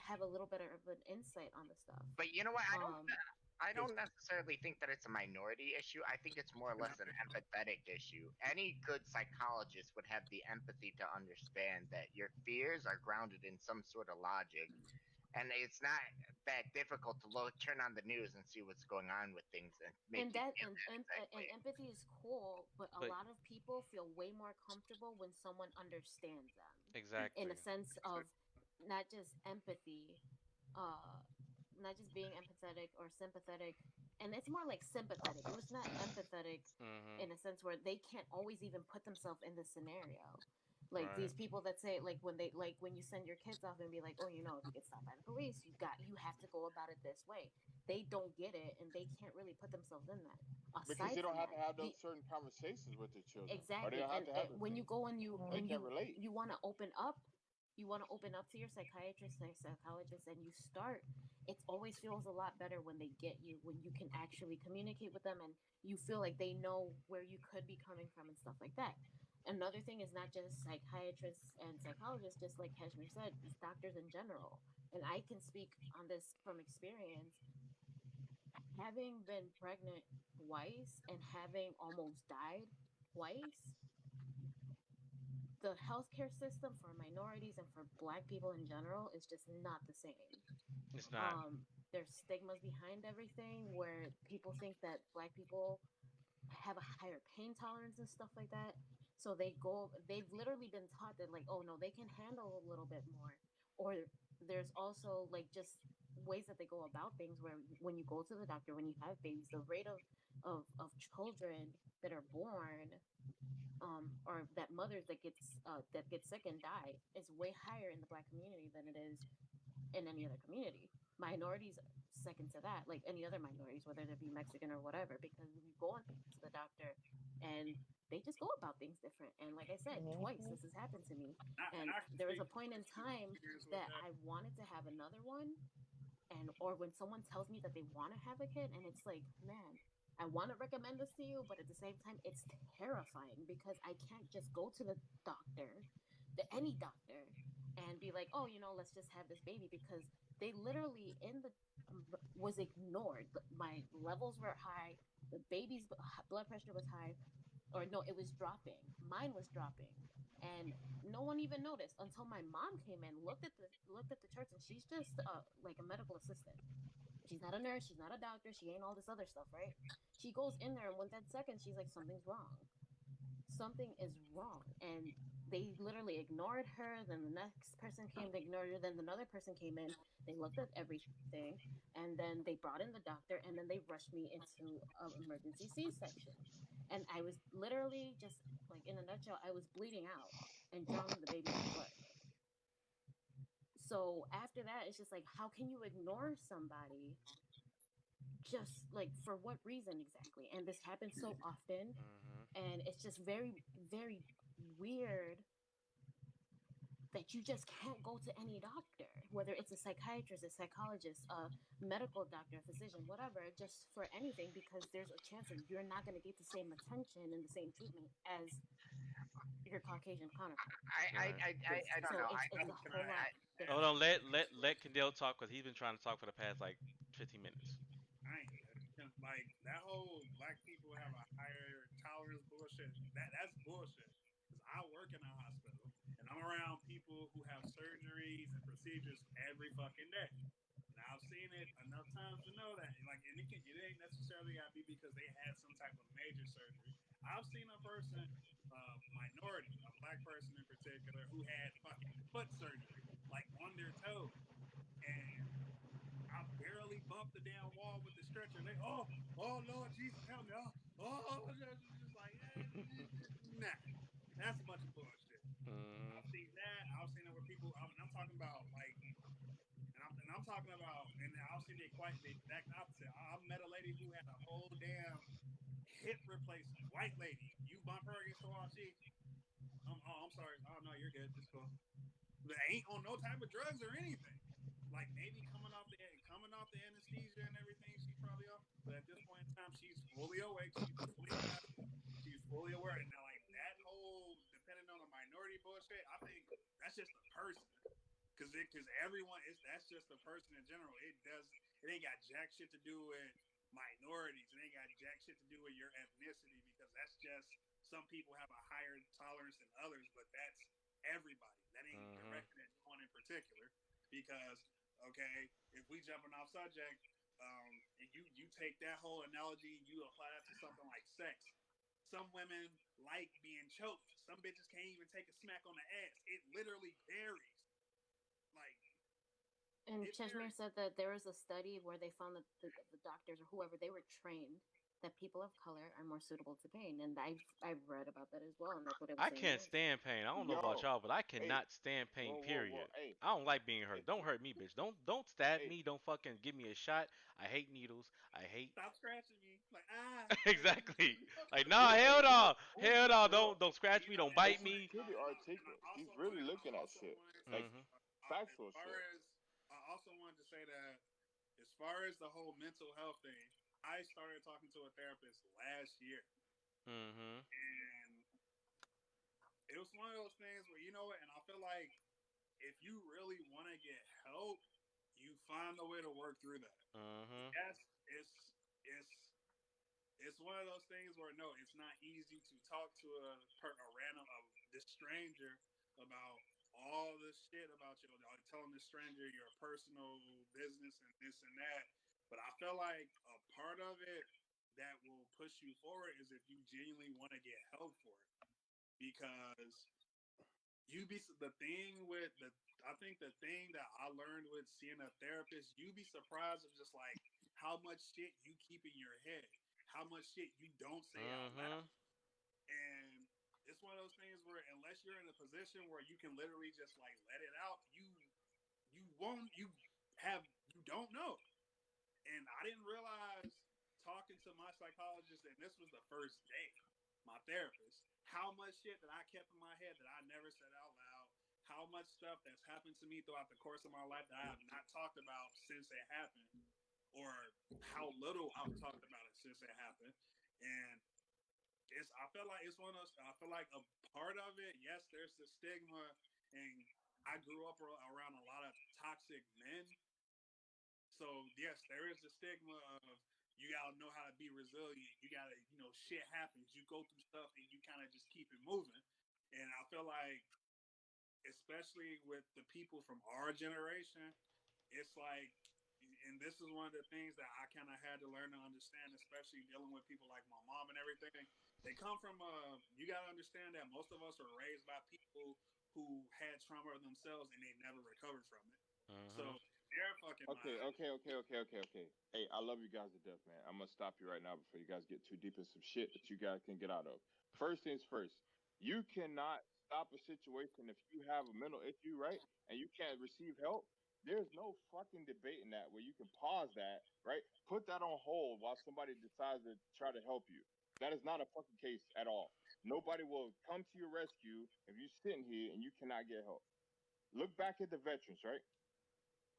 have a little bit of an insight on the stuff. But you know what? I don't. um I Because don't necessarily think that it's a minority issue. I think it's more or less an empathetic issue. Any good psychologist would have the empathy to understand that your fears are grounded in some sort of logic, and it's not that difficult to turn on the news and see what's going on with things and make and you that feel that and exactly. empathy is cool, but a But lot of people feel way more comfortable when someone understands them, in exactly. a sense of not just empathy, uh not just being empathetic or sympathetic, and it's more like sympathetic. It was not empathetic Mhm. in a sense where they can't always even put themselves in the scenario. Like Right. these people that say, like when you send your kids off and be like, oh, if you get stopped by the police, you have to go about it this way. They don't get it, and they can't really put themselves in that. Because Aside they don't from have that, to have the those certain conversations with their children, or they exactly, don't have and to have those when you things. go and you They and can't you relate. you want to open up you want to open up to your psychiatrist and psychologist and you start, it always feels a lot better when they get you, when you can actually communicate with them and you feel like they know where you could be coming from and stuff like that. Another thing is not just psychiatrists and psychologists, just like Kashmir said, it's doctors in general. And I can speak on this from experience. Having been pregnant twice and having almost died twice, the healthcare system for minorities and for black people in general is just not the same. It's not. There's stigmas behind everything where people think that black people have a higher pain tolerance and stuff like that. So they've literally been taught that, like, oh no, they can handle a little bit more. Or there's also like just ways that they go about things where when you go to the doctor, when you have babies, the rate of children that are born, or that mothers that get sick and die is way higher in the black community than it is in any other community. Minorities second to that, like any other minorities, whether they be Mexican or whatever, because when you go into the doctor and they just go about things different. And like I said, twice Mhm. this has happened to me. And And I can there was speak a from point in personal time experience with that that. I wanted to have another one, and or when someone tells me that they want to have a kid, and it's like, man, I want to recommend this to you, but at the same time it's terrifying because I can't just go to the doctor, the any doctor, and be like, oh, let's just have this baby, because they literally in the was ignored. My levels were high, the baby's blood pressure was high, or no, it was dropping, mine was dropping, and no one even noticed until my mom came in, looked at the charts, and she's just like a medical assistant. She's not a nurse, she's not a doctor, she ain't all this other stuff, right? She goes in there, and within second she's like, something's wrong, something is wrong. And they literally ignored her. Then the next person came, they ignored her. Then another person came in, they looked at everything, and then they brought in the doctor, and then they rushed me into an emergency C-section. And I was literally just, like, in a nutshell, I was bleeding out and drowning the baby in blood. So after that, it's just like, how can you ignore somebody, just like, for what reason exactly? And this happens so often, Hmm. and it's just very, very weird that you just can't go to any doctor, whether it's a psychiatrist, a psychologist, a medical doctor, a physician, whatever, just for anything, because there's a chance that you're not going to get the same attention and the same treatment as your Caucasian counterpart. Right. I don't So know. it's a Can whole I lot Hold different. on. Let Kendall talk because he's been trying to talk for the past like 15 minutes. I ain't like that whole black people have a higher tolerance bullshit. That's bullshit. Because I work in a hospital and I'm around people who have surgeries and procedures every fucking day. And I've seen it enough times to know that. Like, and it ain't necessarily got to be because they had some type of major surgery. I've seen a person, minority, a black person in particular, who had fucking foot surgery, like on their toes. And I barely bumped the damn wall with the stretcher. And oh Lord Jesus, help me! Just like, nah, that's a bunch of bullshit. Hmm. I've seen that. I've seen it where people, and I'm talking about like, and I'm talking about, and I've seen it quite the exact opposite. I met a lady who had a whole damn hip replacement. White lady, you bump her against the wall, oh, I'm sorry. Oh no, you're good. It's cool. They ain't on no type of drugs or anything. Like maybe coming off the anesthesia and everything, she's probably off. But at this point in time, she's fully awake. She's fully present. She's fully aware. And now, like that whole depending on the minority bullshit, I think that's just a person. Cause everyone is that's just a person in general. It ain't got jack shit to do with minorities. It ain't got jack shit to do with your ethnicity because that's just some people have a higher tolerance than others, but that's everybody. That ain't Hmm. directed at no one in particular. Because okay, if we jumping off subject, and you take that whole analogy and you apply that to something like sex. Some women like being choked. Some bitches can't even take a smack on the ass. It literally varies. Like And it Cheshmere varies. said that there was a study where they found that the doctors or whoever, they were trained. that people of color are more suitable to pain, and I've read about that as well, and that's what I was I saying can't earlier. stand pain. I don't know about Yo, y'all, but I hey, cannot stand pain. whoa, Period. hey, I don't like being hurt. if Don't you, hurt me, bitch. Don't stab hey, me. Don't fucking give me a shot. I hate needles. I hate Stop scratching me. Like, ah. exactly. Like look, nah, hey, hell no, who, hell no. yo, Don't scratch me. Don't bite she's me. pretty And I articulate. She's also really wanted, looking at shit, like Mhm. as factual far shit. as I also wanted to say that as far as the whole mental health thing, I started talking to a therapist last year, Mhm. and it was one of those things where, you know what, and I feel like if you really want to get help, you find a way to work through that. Mhm. Yes, it's it's one of those things where no, it's not easy to talk to a random this stranger about all this shit about you, telling this stranger your personal business and this and that. But I feel like a part of it that will push you forward is if you genuinely want to get help for it, because you be the thing with the I think the thing that I learned with seeing a therapist, you be surprised of just like how much shit you keep in your head, how much shit you don't say out loud. Mhm. And it's one of those things where unless you're in a position where you can literally just like let it out, you won't you don't know. And I didn't realize talking to my psychologist, and this was the first day, my therapist, how much shit that I kept in my head that I never said out loud, how much stuff that's happened to me throughout the course of my life that I have not talked about since it happened, or how little I've talked about it since it happened. And I feel like it's one of those, I feel like a part of it, yes, there's the stigma, and I grew up around a lot of toxic men, so yes, there is the stigma of you gotta know how to be resilient. You gotta, shit happens. You go through stuff and you kind of just keep it moving. And I feel like, especially with the people from our generation, it's like, and this is one of the things that I kind of had to learn to understand, especially dealing with people like my mom and everything. They come from, you gotta understand that most of us are raised by people who had trauma themselves and they never recovered from it. So Mhm. their fucking mind. Okay. Hey, I love you guys to death, man. I'm gonna stop you right now before you guys get too deep in some shit that you guys can get out of. First things first, you cannot stop a situation if you have a mental issue, right? And you can't receive help. There's no fucking debating that where you can pause that, right? Put that on hold while somebody decides to try to help you. That is not a fucking case at all. Nobody will come to your rescue if you're sitting here and you cannot get help. Look back at the veterans, right?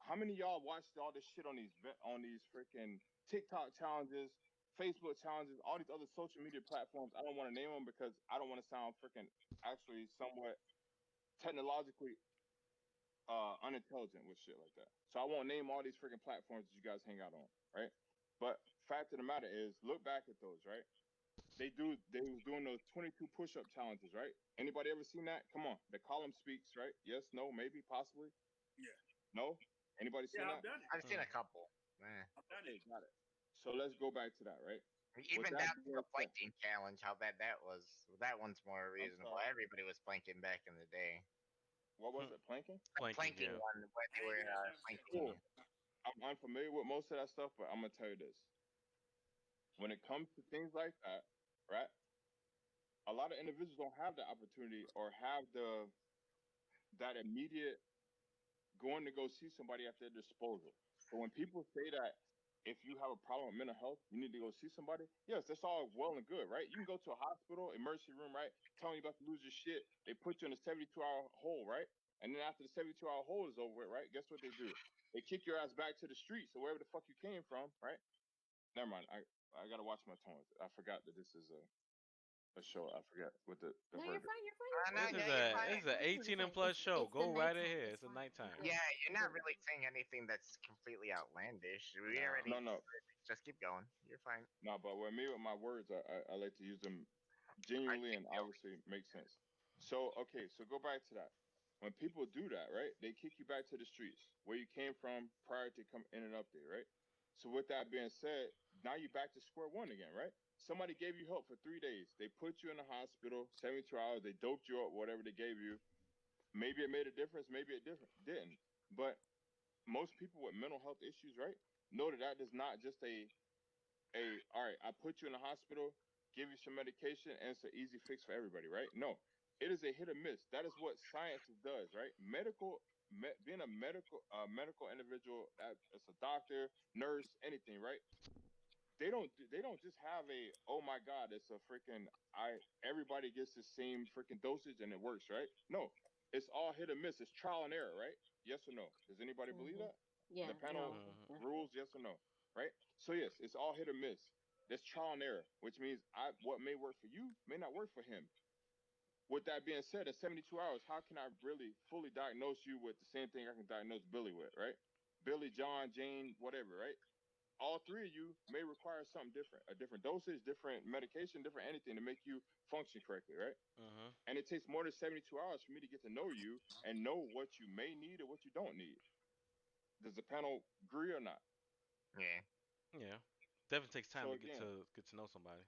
How many of y'all watched all this shit on these freaking TikTok challenges, Facebook challenges, all these other social media platforms? I don't want to name them because I don't want to sound freaking actually somewhat technologically unintelligent with shit like that. So I won't name all these freaking platforms that you guys hang out on, right? But fact of the matter is, look back at those, right? They was doing those 22 push-up challenges, right? Anybody ever seen that? Come on, the column speaks, right? Yes, no, maybe, possibly, Yeah, no. Anybody seen yeah, that? I've done it. I've seen Mm. a couple. Eh. I've done it. Okay, got it. So let's go back to that, right? With Even that down to being the said, planking challenge, how bad that was. That one's more I'm reasonable. sorry. Everybody was planking back in the day. What was Hmm. it? Planking? The Planking, planking yeah. one, where I they ain't were get a chance to see the Cool. planking. planking. I'm unfamiliar with most of that stuff, but I'm gonna tell you this: when it comes to things like that, right? A lot of individuals don't have the opportunity or have the that immediate going to go see somebody at their disposal. So when people say that if you have a problem with mental health, you need to go see somebody, yes, that's all well and good, right? You can go to a hospital, emergency room, right? Telling you about to lose your shit. They put you in a 72-hour hold, right? And then after the 72-hour hold is over with, right? Guess what they do? They kick your ass back to the streets or wherever the fuck you came from, right? Never mind. I gotta watch my tone. I forgot that this is a show. I forget what the No, you're verdict. fine. You're fine. I You're know, This fine. is yeah, You're you're fine. a fine. this is a You're 18 and fine. plus show. It's the Go right nighttime. ahead. It's It's a fine. You're nighttime. good. Yeah, you're You're not good. really saying anything that's completely outlandish. We No. already No, no, just keep going. You're fine. no. But with me with my words, I like to use them I genuinely think and we always. obviously make sense. So okay, so go back to that. When people do that, right? They kick you back to the streets where you came from prior to come in and up there, right? So with that being said, now you're back to square one again, right? Somebody gave you help for 3 days. They put you in the hospital, 72 hours. They doped you up, whatever they gave you. Maybe it made a difference. Maybe it different didn't. But most people with mental health issues, right, know that that is not just a all right, I put you in the hospital, give you some medication, and it's an easy fix for everybody, right? No, it is a hit or miss. That is what science does, right? Being a medical individual, as a doctor, nurse, anything, right? They don't just have a, oh my god, it's a freaking, I everybody gets the same freaking dosage and it works, right? No, it's all hit or miss. It's trial and error, right? Yes or no? Does anybody believe Hmm. that? Yeah, The they panel all. Mhm. Yeah. rules yes or no, right? So yes, it's all hit or miss. That's trial and error, which means what may work for you may not work for him. With that being said, at 72 hours, how can I really fully diagnose you with the same thing I can diagnose Billy with, right? Billy, John, Jane, whatever, right? All three of you may require something different, a different dosage, different medication, different anything to make you function correctly, right? Mhm. And it takes more than 72 hours for me to get to know you and know what you may need or what you don't need. Does the panel agree or not? Yeah. Yeah. Definitely takes time So to again, get to know somebody.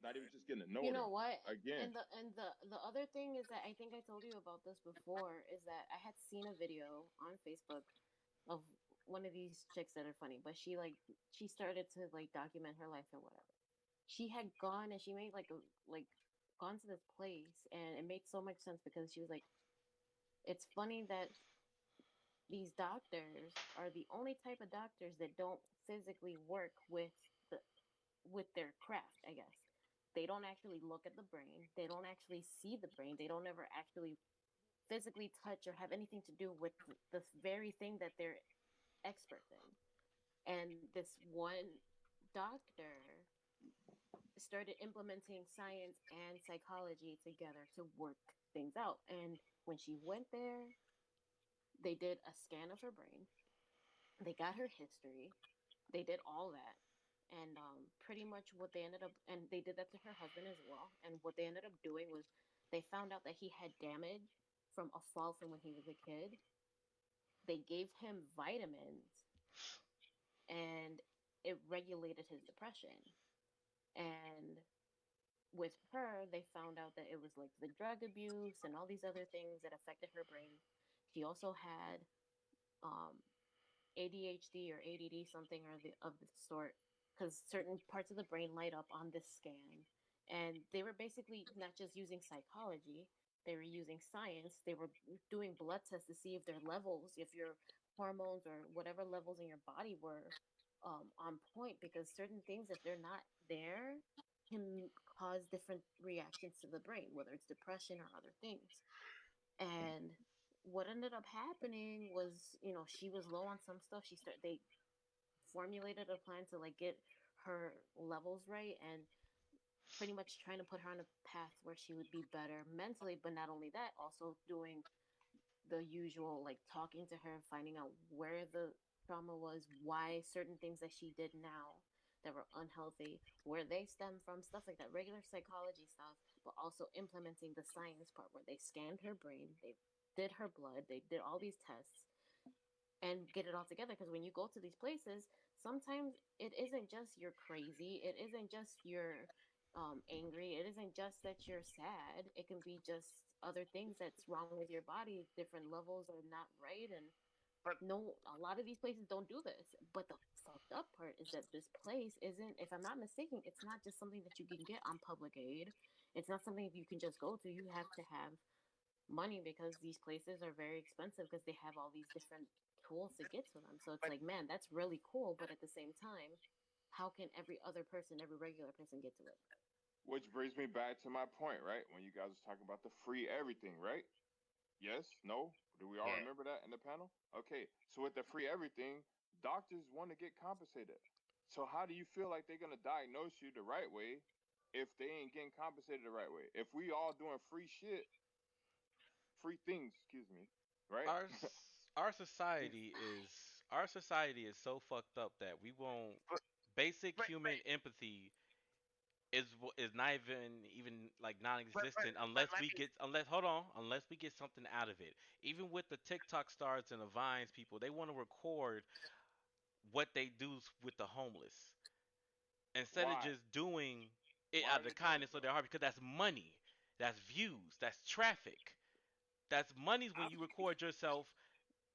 not even Right. just getting to You know know them. what? Again, And the other thing is that I think I told you about this before is that I had seen a video on Facebook of one of these chicks that are funny, but she started to like document her life and whatever. She had gone and she made like gone to this place and it made so much sense because she was like, it's funny that these doctors are the only type of doctors that don't physically work the with their craft, I guess. They don't actually look at the brain. They don't actually see the brain. They don't ever actually physically touch or have anything to do with the very thing that they're experts in. And this one doctor started implementing science and psychology together to work things out. And when she went there, they did a scan of her brain. They got her history. They did all that. And pretty much what they ended up, and they did that to her husband as well. And what they ended up doing was they found out that he had damage from a fall from when he was a kid. They gave him vitamins and it regulated his depression. And with her, they found out that it was like the drug abuse and all these other things that affected her brain. She also had um, ADHD or ADD, something or the of the sort, because certain parts of the brain light up on this scan. And they were basically not just using psychology; they were using science. They were doing blood tests to see if their levels, if your hormones or whatever levels in your body were on point. Because certain things, if they're not there, can cause different reactions to the brain, whether it's depression or other things. And what ended up happening was, she was low on some stuff. They formulated a plan to like get her levels right and pretty much trying to put her on a path where she would be better mentally, but not only that, also doing the usual, like talking to her, finding out where the trauma was, why certain things that she did now that were unhealthy, where they stem from, stuff like that, regular psychology stuff, but also implementing the science part where they scanned her brain, they did her blood, they did all these tests and get it all together. Because when you go to these places, sometimes it isn't just you're crazy, it isn't just you're angry, it isn't just that you're sad, it can be just other things that's wrong with your body, different levels are not right. And But no, a lot of these places don't do this. But the fucked up part is that this place isn't, if I'm not mistaken, it's not just something that you can get on public aid. It's not something you can just go to. You have to have money because these places are very expensive because they have all these different tools to get to them. So it's but like, man, that's really cool. But at the same time, how can every other person, every regular person get to it? which brings me back to my point, right? When you guys was talking about the free everything, right? Yes? No? Do we all yeah. remember that in the panel? Okay, so with the free everything, doctors want to get compensated. So how do you feel like they're gonna diagnose you the right way if they ain't getting compensated the right way? If we all doing free shit, free things, excuse me, right? Our our society is so fucked up that we won't But basic but human empathy is not even like but but, non-existent but unless let we me. get unless hold on unless we get something out of it. Even with the TikTok stars and the Vines people, they want to record what they do with the homeless instead of Why? just doing it Why out are of the they doing it kindness of though? their heart because that's money, that's views, that's traffic, that's money's when I you record yourself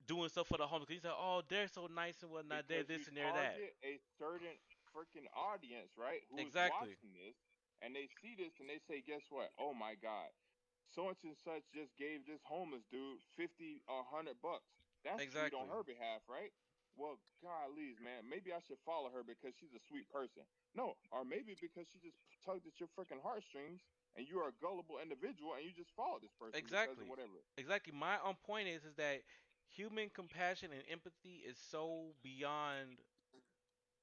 doing stuff for the homeless. 'Cause you say, oh, they're so nice and whatnot, they're Because you this and they're that. target a certain freaking audience, right, who is Exactly. watching this, and they see this and they say, guess what? Oh my God, so and such just gave this homeless dude 50 or 100 bucks. That's sweet on Exactly. her behalf, right? Well, golly, man, maybe I should follow her because she's a sweet person. No, or maybe because she just tugged at your freaking heartstrings and you are a gullible individual and you just followed this person because of Exactly. whatever. Exactly. My point is that human compassion and empathy is so beyond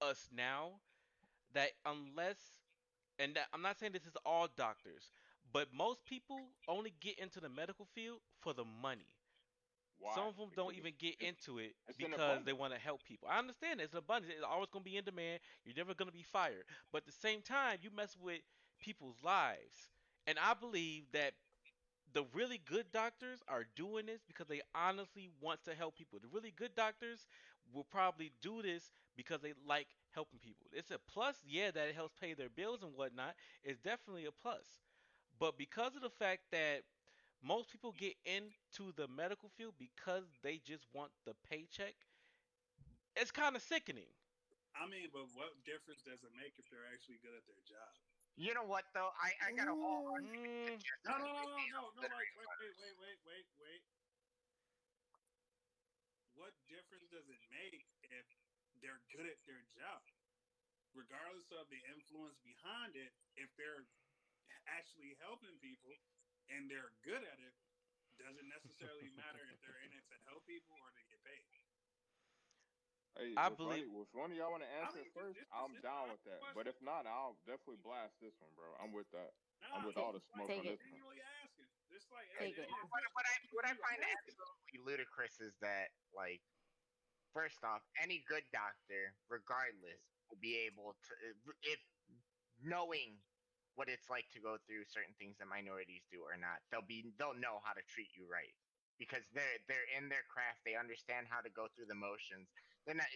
us now that unless and that, I'm not saying this is all doctors, but most people only get into the medical field for the money. Some Why? of them don't Because even get it's, into it it's in because they abundance. want to help people. I understand it's abundance. It's always going to be in demand. You're never going to be fired. But at the same time, you mess with people's lives. And I believe that the really good doctors are doing this because they honestly want to help people. The really good doctors will probably do this because they like helping people. It's a plus, yeah, that it helps pay their bills and whatnot. It's definitely a plus. But because of the fact that most people get into the medical field because they just want the paycheck, it's kind of sickening. I mean, but what difference does it make if they're actually good at their job? You know what though? I got a whole argument Mm, just No, on no, the no, no, idea no, of no. Like, literary wait, class. wait, wait, wait, wait, wait. What difference does it make if they're good at their job, regardless of the influence behind it? If they're actually helping people and they're good at it, doesn't necessarily matter if they're in it to help people or to get paid. Hey, I if one, believe. if one of y'all want to I answer mean, it first, I'm it's an down with honest that. But question. if not, I'll definitely blast this one, bro. I'm with that. I'm Nah, with Take, all I'm the just like smoke take on it. this one. genuinely asking. Just like Take it. it feels What I genuinely find asking. absolutely ludicrous is that, like, first off, any good doctor, regardless, will be able to, if knowing what it's like to go through certain things that minorities do or not, they'll know how to treat you right because they're in their craft. They understand how to go through the motions. They're not,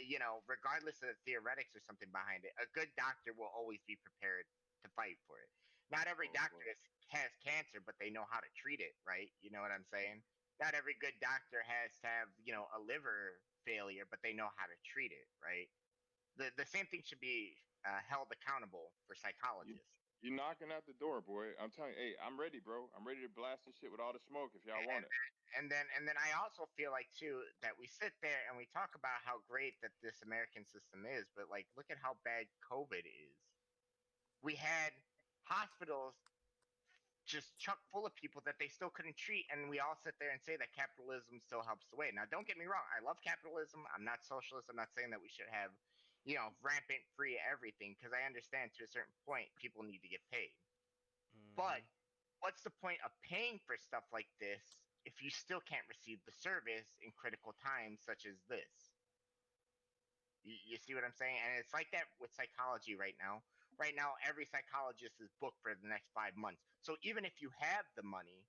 regardless of the theoretics or something behind it. A good doctor will always be prepared to fight for it. Not every Oh doctor boy. has cancer, but they know how to treat it, right? You know what I'm saying? Not every good doctor has to have, a liver failure, but they know how to treat it, right? The same thing should be held accountable for You psychologists. you knocking at the door, boy. I'm telling you, hey, I'm ready, bro. I'm ready to blast this shit with all the smoke if y'all want And it. and then I also feel like too that we sit there and we talk about how great that this American system is, but like look at how bad COVID is. We had hospitals just chock full of people that they still couldn't treat, and we all sit there and say that capitalism still helps the way. Now, don't get me wrong, I love capitalism. I'm not socialist. I'm not saying that we should have, rampant free everything because I understand to a certain point people need to get paid. But Hmm. what's the point of paying for stuff like this if you still can't receive the service in critical times such as this? You see what I'm saying? And it's like that with psychology right now. Right now, every psychologist is booked for the next 5 months. So even if you have the money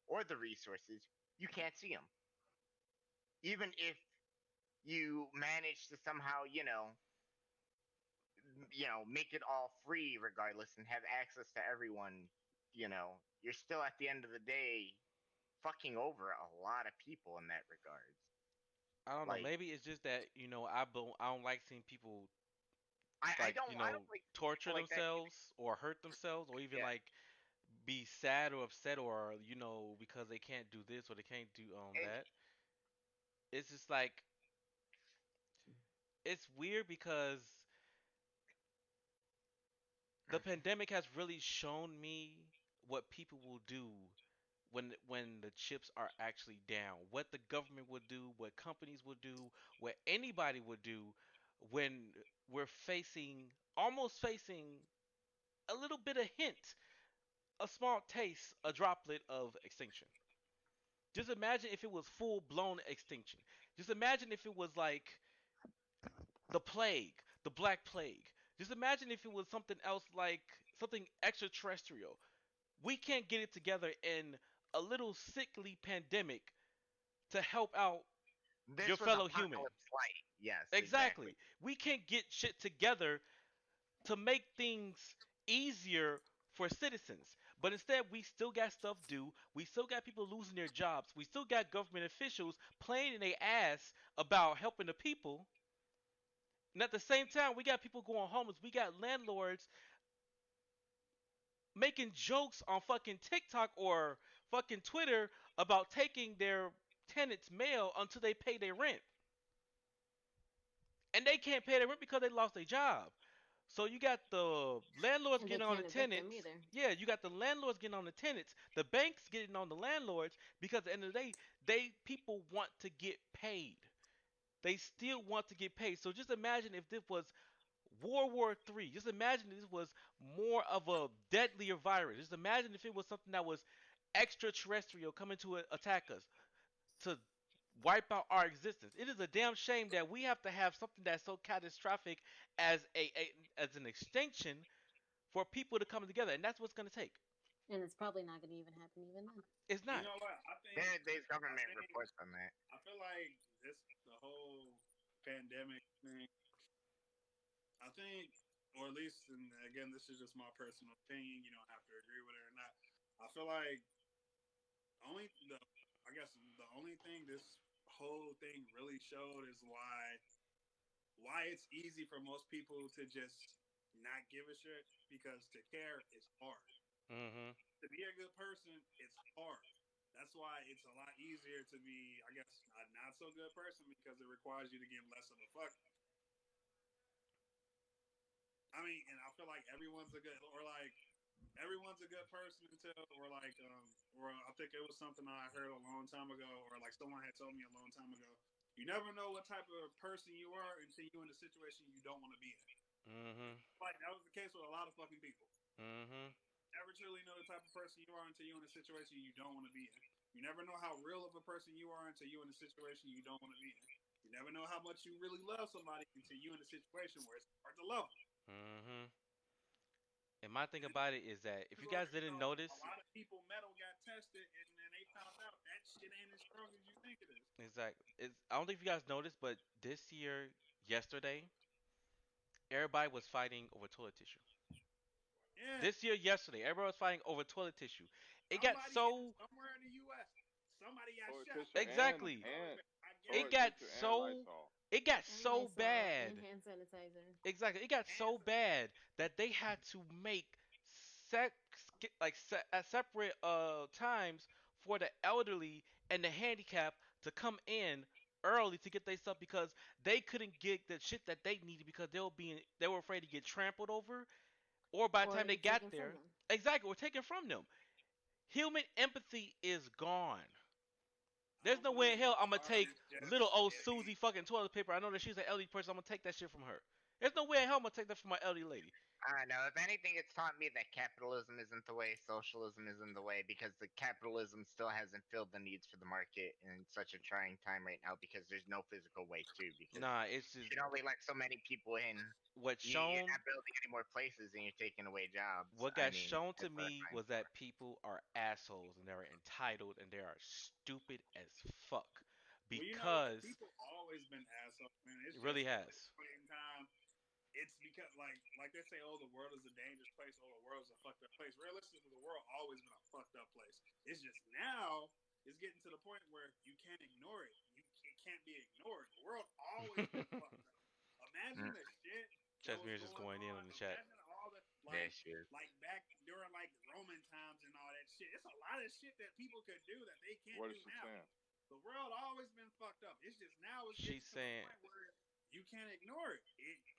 or the resources, you can't see them. Even if you manage to somehow, make it all free regardless and have access to everyone, you're still at the end of the day fucking over a lot of people in that regards. I don't know. Like Maybe it's just that I don't like seeing people I like don't I don't like torture people like that either. themselves or hurt themselves or even Yeah. like be sad or upset or because they can't do this or they can't do And that. It's just like it's weird because the pandemic has really shown me what people will do when the chips are actually down. What the government would do, what companies would do, what anybody would do when we're almost facing a little bit of hint, a small taste, a droplet of extinction. Just imagine if it was full blown extinction. Just imagine if it was like the plague, the Black Plague. Just imagine if it was something else like something extraterrestrial. We can't get it together in a little sickly pandemic to help out your this was fellow human. Apocalypse Light. Yes, exactly. Exactly. We can't get shit together to make things easier for citizens. But instead, we still got stuff due. We still got people losing their jobs. We still got government officials playing in their ass about helping the people. And at the same time, we got people going homeless. We got landlords making jokes on fucking TikTok or fucking Twitter about taking their tenants' mail until they pay their rent. And they can't pay their rent because they lost their job. So you got the landlords And they getting on the can't evict them tenants. either. Yeah, you got the landlords getting on the tenants. The banks getting on the landlords because at the end of the day, people want to get paid. They still want to get paid. So just imagine if this was World War III. Just imagine if this was more of a deadlier virus. Just imagine if it was something that was extraterrestrial coming to attack us to wipe out our existence. It is a damn shame that we have to have something that's so catastrophic as as an extinction for people to come together, and that's what's going to take. And it's probably not going to even happen even then. It's You not. know what? There's government reports on that. I feel like this the whole pandemic thing. I think, or at least, and again, this is just my personal opinion. You don't have to agree with it or not. I feel like only the I guess the only thing this whole thing really showed is why it's easy for most people to just not give a shit because to care is hard. Mhm. To be a good person, it's hard. That's why it's a lot easier to be, I guess, a not so good person because it requires you to give less of a fuck. I mean, and I feel like everyone's a good person until, or I think it was something I heard a long time ago, or like someone had told me a long time ago. You never know what type of person you are until you're in a situation you don't want to be in. Mhm. Like that was the case with a lot of fucking people. Mhm. Never truly know the type of person you are until you're in a situation you don't want to be in. You never know how real of a person you are until you're in a situation you don't want to be in. You never know how much you really love somebody until you're in a situation where it's hard to love them. Mhm. And my thing about it is that if you Or, guys didn't notice, a lot of people metal got tested and then they found out that shit ain't as strong as you think it is. exactly, I don't think if you guys noticed, but this year, yesterday, everybody was fighting over toilet tissue. Yeah, This year, yesterday, everybody was fighting over toilet tissue. It got somebody so somewhere in the U.S. somebody got Toilet shot tissue because they didn't exactly. use toilet and paper. I It toilet guarantee got you. tissue and so Lysol. it got And so Lysol bad. and hand sanitizer. Exactly. It got Hands so bad that they had to make sex separate times for the elderly and the handicapped to come in early to get their stuff because they couldn't get the shit that they needed because they were afraid to get trampled over or by the Or time they be got taken from there them. exactly were taken from them. Human empathy is gone. I There's don't no way believe in in hell I'm gonna sorry, take little just old it, Susie fucking toilet paper. I know that she's an elderly person. I'm gonna take that shit from her. There's no way in hell I'm gonna take that from my elderly lady. I know. If anything, it's taught me that capitalism isn't the way, socialism isn't the way, because the capitalism still hasn't filled the needs for the market in such a trying time right now. Because there's no physical way to. Because Nah, it's you just can only let so many people in. what's You're shown. not building any more places, and you're taking away jobs. What I got mean, shown to that's what I'm me trying was for. that people are assholes and they're entitled and they are stupid as fuck well, you know what? because People always been assholes, man. It's it really just at this has. point in time, it's because like they say, oh, the world is a dangerous place, oh, the world is a fucked up place. Realistically, the world always been a fucked up place. It's just now it's getting to the point where you can't ignore it. It can't be ignored. The world always been fucked up. Imagine Mm, the shit that was Chessmere's just going going in on. on the chat. Imagine all the there she is. like back during like Roman times and all that shit. It's a lot of shit that people could do that they can't What do is she now. saying? The world always been fucked up. It's just now it's She's getting to the saying point where you can't ignore it.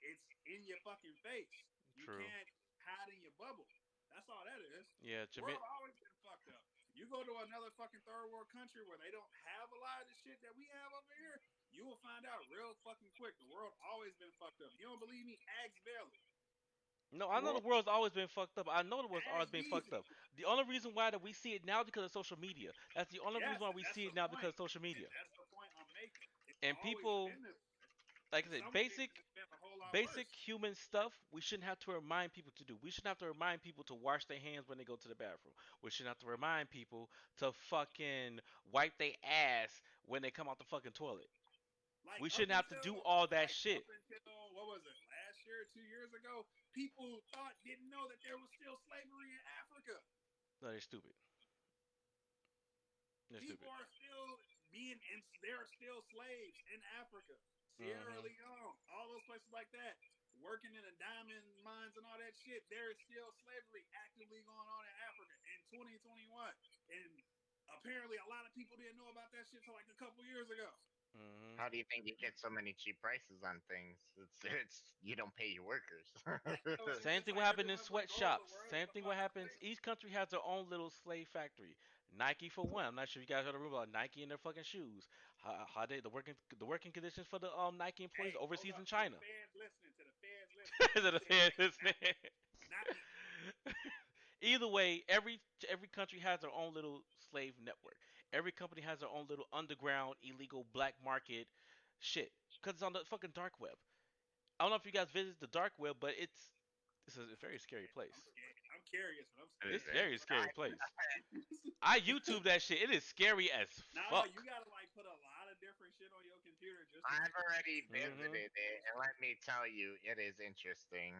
It's in your fucking face. You true. can't hide in your bubble. That's all that is. Yeah, The world always been fucked up. You go to another fucking third world country where they don't have a lot of the shit that we have over here, you will find out real fucking quick. The world always been fucked up. You don't believe me? Ask Bailey. no, I know the Well, world's always been fucked up. I know the world's always Ask been fucked Beezy. up. The only reason why that we see it now because of social media. That's the only reason Yes, why and we that's see the it now point. because of social And media. that's the point I'm making. It's And always people, been this way. like In I said, some basic cases, it's been a whole lot basic worse. human stuff we shouldn't have to remind people to do. We shouldn't have to remind people to wash their hands when they go to the bathroom. We shouldn't have to remind people to fucking wipe their ass when they come out the fucking toilet. Like We shouldn't have to do all that shit. up until what was it last year, 2 years ago, people didn't know that there was still slavery in Africa. No, they're stupid. They're People stupid. are still there are still slaves in Africa. Sierra Mhm. Leone, all those places like that, working in the diamond mines and all that shit, there is still slavery actively going on in Africa in 2021. And apparently, a lot of people didn't know about that shit till like a couple years ago. Mhm. How do you think you get so many cheap prices on things? It's you don't pay your workers. Like, yo, it's Same just thing like what happened in everyone's like, oh, the sweatshops. world Same is a thing what fucking happens. slave. Each country has their own little slave factory. Nike for one. I'm not sure if you guys heard a rumor about Nike and their fucking shoes. How they the working conditions for the Nike employees Hey, hold overseas in up to the China. fans listening, to the fans listening. To the This is fans Nike, listening. not me. Either way, every country has their own little slave network. Every company has their own little underground illegal black market shit because it's on the fucking dark web. I don't know if you guys visit the dark web, but it's a very scary place. I'm scared. I'm curious, but I'm What is It's scared. it? very scary place. Like, I YouTube that shit. It is scary as nah, you fuck. gotta like put a lot of different shit on your computer just to I've make sure already you get Mhm. visited it, and let me tell you, it is interesting.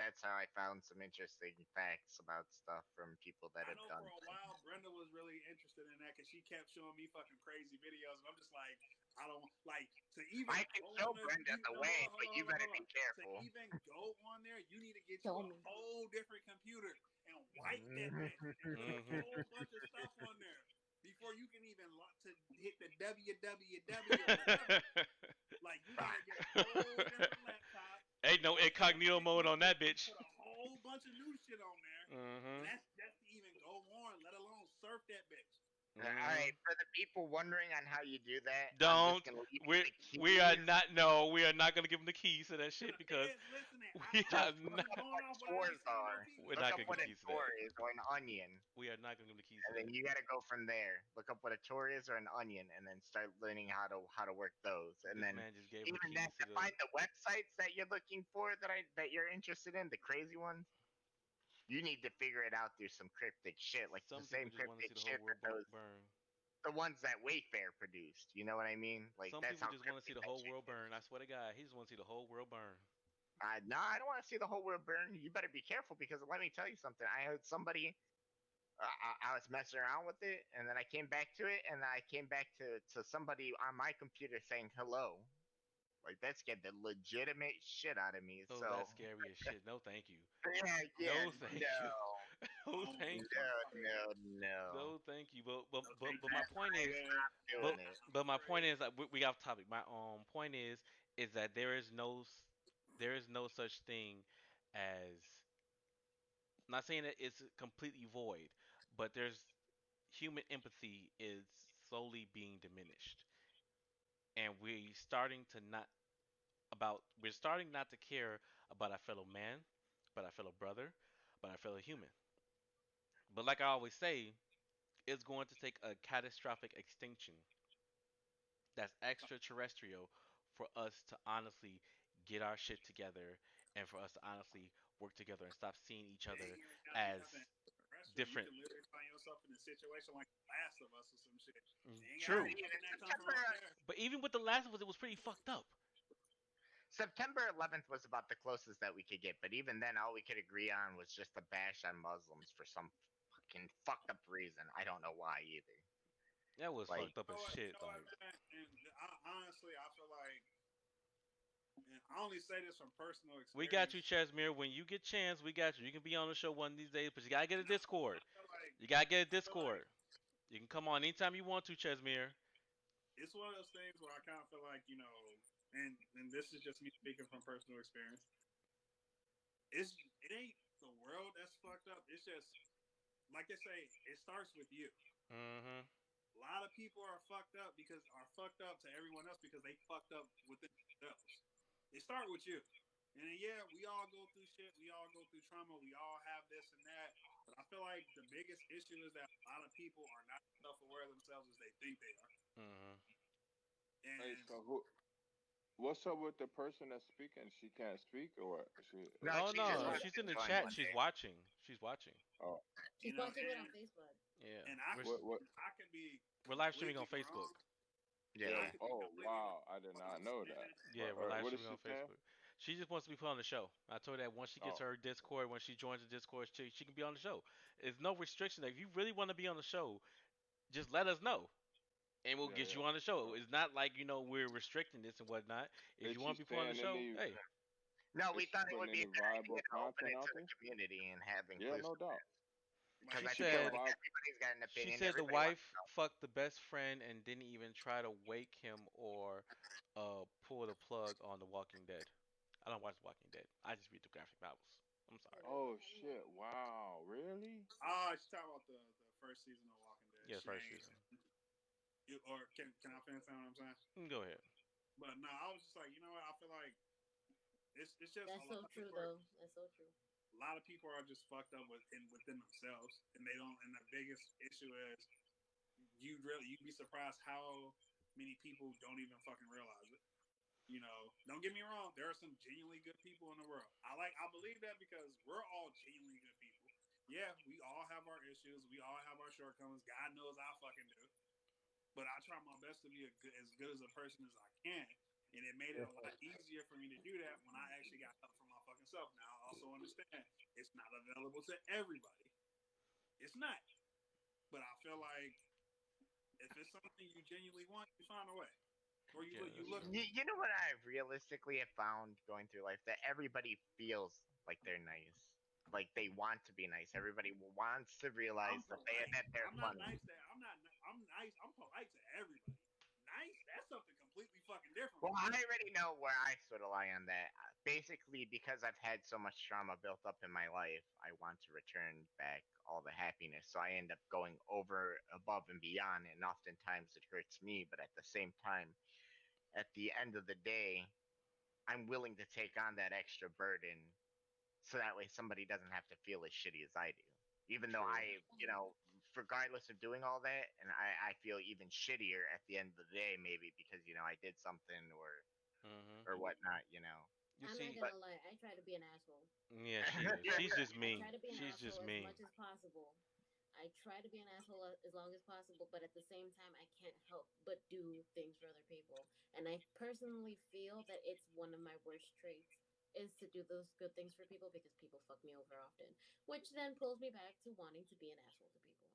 That's how I found some interesting facts about stuff from people that I have know for done a things. while Brenda was really interested in that because she kept showing me fucking crazy videos, and I'm just like, I don't like to even I can go show on the. Brenda the No, way, but you better hold be on. To careful. even go on there, you need to get you Show a me. whole different computer and wipe that bitch and put a Mhm. whole bunch of stuff on there before you can even to hit the www or whatever. Like you gotta get a whole different laptop, Ain't no go to that incognito bitch mode on that and bitch. put a whole bunch of new shit on there, and Mhm. that's just to even go on, let alone surf that bitch. All right, Mhm. for the people wondering on how you do that, I'm just Don't. gonna leave you We the we are keys. not. No, we are not gonna give them the keys to that To shit the because feds listening, we are Just I'm look not. just up going what off what I be Tors seeing on are. We're TV. Look not up gonna give what them a the keys to Tor that. is or an onion, We are not gonna give them the keys to and then that. you got to go from there. Look up what a Tor is or an onion, and then start learning how to work those. And This then man just gave him the even then, keys to to the. find the websites that you're looking for that you're interested in, the crazy ones, you need to figure it out through some cryptic shit, like the Some people same just want to see cryptic the whole shit world that those burn. the ones that Wayfair produced. You know what I mean? Like Some that's people how just want to see cryptic the that whole shit world gets. burn. I swear to God, he just want to see the whole world burn. No, I don't want to see the whole world burn. You better be careful because let me tell you something. I heard somebody. I was messing around with it, and then I came back to it, and then I came back to somebody on my computer saying hello. Like that scared the legitimate shit out of me. Oh, So that's scary as shit. No, thank you. yeah, yeah, No, thank no, you. I No, don't thank know you. no, motherfuckers. no, no. No, thank you. But No, thank my you. point is, but Doing it. my point is that we got off topic. My point is that there is no such thing as. I'm not saying that it's completely void, but there's human empathy is slowly being diminished, and we're starting not to care about our fellow man, about our fellow brother, about our fellow human. But like I always say, it's going to take a catastrophic extinction that's extraterrestrial for us to honestly get our shit together and for us to honestly work together and stop seeing each It other ain't even gotta be as nothing extraterrestrial. You different. can literally find yourself in a situation like The Last of Us or some shit. It ain't gotta Not True. be even nothing that come from September. up there. But even with The Last of Us, it was pretty fucked up. September 11th was about the closest that we could get, but even then, all we could agree on was just a bash on Muslims for some fucking fucked up reason. I don't know why either. That was Like, fucked up as You shit. know what, Like, man? And honestly, I feel like, and I only say this from personal we got experience. you, Chesmere. When you get chance, we got you. You can be on the show one of these days, but you gotta get a No, Discord. You gotta get a I feel like Discord. You can come on anytime you want to, Chesmere. it's one of those things where I kind of feel like and this is just me speaking from personal experience. It ain't the world that's fucked up. It's just like they say, it starts with you. Mm-hmm. A lot of people are fucked up to everyone else because they fucked up within themselves. They start with you. And then, yeah, we all go through shit. We all go through trauma. We all have this and that. But I feel like the biggest issue is that a lot of people are not self aware of themselves as they think they are. Mm-hmm. Hey, And so what's up with the person that's speaking? She can't speak, or what? no, Oh she just no, wanted She she's to in the join chat. one She's day. watching. She's watching. oh, she's watching it on Facebook. Yeah. and We're I can be we're live streaming on completely Facebook. wrong. yeah. I Yeah. could be Oh, completely wrong. wow. I did What not I'm know that. saying, Yeah, we're live What is streaming she on saying? Facebook. She just wants to be put on the show. I told her that once she gets Oh, her Discord, when she joins the Discord, she can be on the show. There's no restriction. If you really want to be on the show, just let us know. and we'll get you Yeah. on the show. It's not like we're restricting this and whatnot. If you Is want she to be put on the saying show, any? hey, No, Is we she thought it putting would be any a good idea viable to open content it out to the there? community and have Yeah, no doubt. inclusiveness. Because she I She feel put a said like vibe. everybody's got an she opinion. said the Everybody wants to wife know. fucked the best friend and didn't even try to wake him or pull the plug on The Walking Dead. I don't watch The Walking Dead. I just read the graphic novels. I'm sorry. Oh shit! Wow, really? Ah, she's talking about the first season of Walking Dead. Yeah, the She first ain't. season. Or can I finish saying what I'm saying? Go ahead. But no, I was just like, you know what? I feel like it's just a That's lot so of true, people are though. That's so true. a lot of people are just fucked up within themselves, and they don't. And the biggest issue is you'd be surprised how many people don't even fucking realize it. Don't get me wrong. There are some genuinely good people in the world. I believe that because we're all genuinely good people. Yeah, we all have our issues. We all have our shortcomings. God knows I fucking do. But I try my best to be as good as a person as I can. And it made it a lot easier for me to do that when I actually got help from my fucking self. Now, I also understand it's not available to everybody. It's not. But I feel like if it's something you genuinely want, you find a way. Or Yeah, you that's look. true. You know what I realistically have found going through life, that everybody feels like they're nice, like they want to be nice. Everybody wants to realize I'm polite. that they're I'm not funny. nice to. I'm not. I'm nice. I'm polite to everybody. Nice. That's something completely fucking different Well, for I me. already know where I sort of lie on that. Basically, because I've had so much trauma built up in my life, I want to return back all the happiness. So I end up going over, above, and beyond, and oftentimes it hurts me. But at the same time, at the end of the day, I'm willing to take on that extra burden so that way somebody doesn't have to feel as shitty as I do. Even though True. regardless of doing all that, and I feel even shittier at the end of the day, maybe because I did something Mhm. or whatnot, You I'm not see, But gonna lie. I try to be an asshole. yeah, she is. She's just I mean. try to be an She's just asshole as mean. much as possible. I try to be an asshole as long as possible, but at the same time, I can't help but do things for other people. And I personally feel that it's one of my worst traits is to do those good things for people because people fuck me over often, which then pulls me back to wanting to be an asshole to people.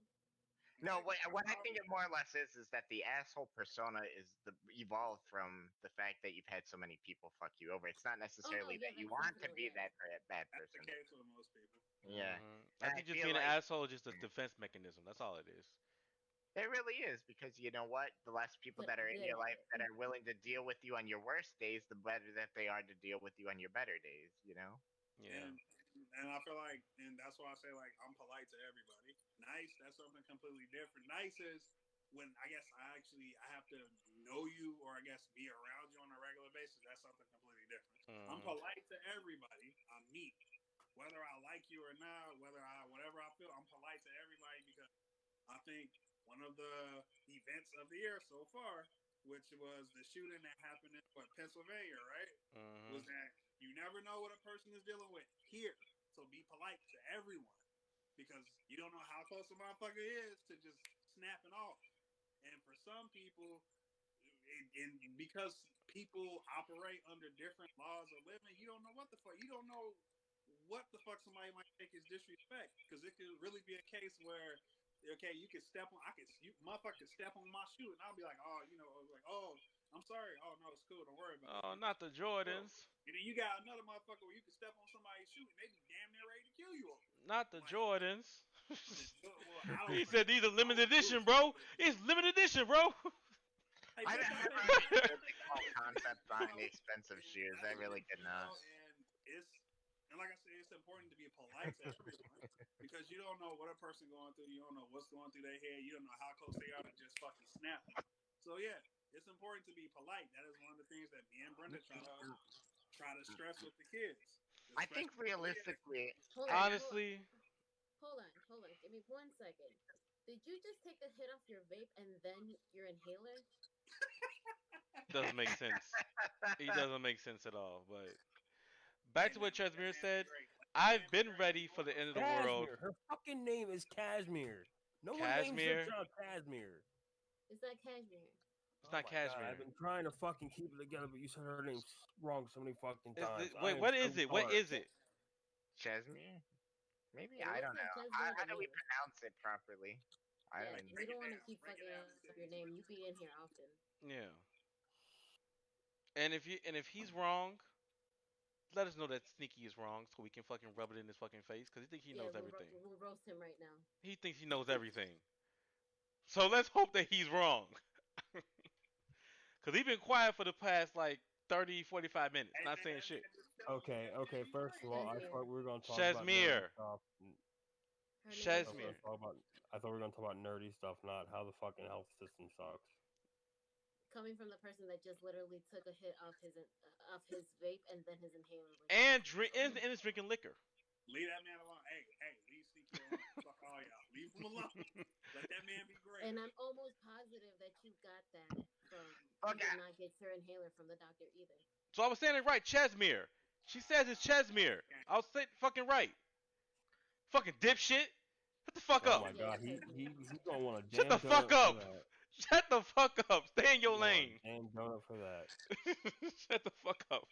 no, Exactly. what I think it more or less is that the asshole persona is evolved from the fact that you've had so many people fuck you over. It's not Oh no, necessarily yeah, that you that's want to definitely be it. that bad That's the person. case with most people. Yeah, I and I think just feel being an like asshole is just a defense mechanism. That's all it is. it really is, because you know what? The less people But that are I'm in good your at life it. that are willing to deal with you on your worst days, the better that they are to deal with you on your better days, you know? Yeah. And I feel like, and that's why I say like I'm polite to everybody. Nice, that's something completely different. Nice is when I guess I have to know you or I guess be around you on a regular basis. That's something completely different. I'm Mhm. polite to everybody I meet, whether I like you or not, whatever I feel. I'm polite to everybody because I think one of the events of the year so far, which was the shooting that happened in Pennsylvania, right? Mhm. Was that you never know what a person is dealing with here. So be polite to everyone because you don't know how close a motherfucker is to just snapping off. And for some people, and because people operate under different laws of living, you don't know what the fuck. You don't know what the fuck somebody might take as disrespect because it could really be a case where okay, you could step on, motherfucker could step on my shoe and I'll be like, oh, like, oh, I'm sorry. Oh no, it's cool. Don't worry about it. Oh, not the Bro. Jordans. And then you got another motherfucker where you can step on somebody's shoe and they be damn near ready to kill you over it. Not the Like Jordans. well, I don't He think said these are I limited wouldn't do it edition, to you, bro. but It's limited edition, bro. hey, I, bitch, I I paid really call $90 for these, concepts on the expensive and shoes. I really could not. and it's and like I said, it's important to be polite to everyone because you don't know what a person going through. You don't know what's going through their head. You don't know how close they are to just fucking snapping. So yeah, it's important to be polite. That is one of the things that me and Brenda try to stress with the kids, I especially think the kids. realistically, Hold I on, just Honestly, hold on. Give me 1 second. Did you just take a hit off your vape and then your inhaler? doesn't make sense. It doesn't make sense at all. But back Hey to man, what let that Trezmere man be said. great. Let that man I've be been great. ready He's for doing the those end of the things. world. Cashmere. Her fucking name is Cashmere. No one names their Cashmere. child Cashmere. It's not cashmere. It's Oh not my god, I've cashmere. been trying to fucking keep it together, but you said her name wrong so many fucking times. I Wait, am what so is it? What sorry. is it? Chesmere. Maybe It I looks don't like know. Chesmere How to do we me. pronounce it properly? I Yeah, mean, you don't want to keep break it fucking down up to your city name. You people. be in here often. Yeah. And if he's wrong, let us know that Sneaky is wrong so we can fucking rub it in his fucking face because he thinks he Yeah, knows everything. we'll roast him right now. He thinks he knows everything. So let's hope that he's wrong. Because he's been quiet for the past like 30, 45 minutes, Hey not man, saying that shit. man just telling you Okay, that man okay. be First of great. all, I Shazmir. thought we were gonna talk about nerdy Shazmir. stuff. Her name I is thought we were Shazmir. gonna Shaz. talk about. I thought we were gonna talk about nerdy stuff, not how the fucking health system sucks. Coming from the person that just literally took a hit off his vape and then his inhaler went down. And drink and is drinking liquor. Leave that man alone. Hey, leave Sneaky alone. Fuck all y'all. Leave him alone. Let that man be great. And I'm almost positive that you got that from. You okay. did not get your inhaler from the doctor either. So I was saying it right, Chesmere. She says it's Chesmere. I was saying fucking right. Fucking dipshit. Shut the fuck Oh up. my Yeah, god, Shazmir. he's gonna want a Shut the damn fuck donut for up. that. Shut the fuck up. Stay in He's your gonna want lane. a damn donut for that. Shut the fuck up.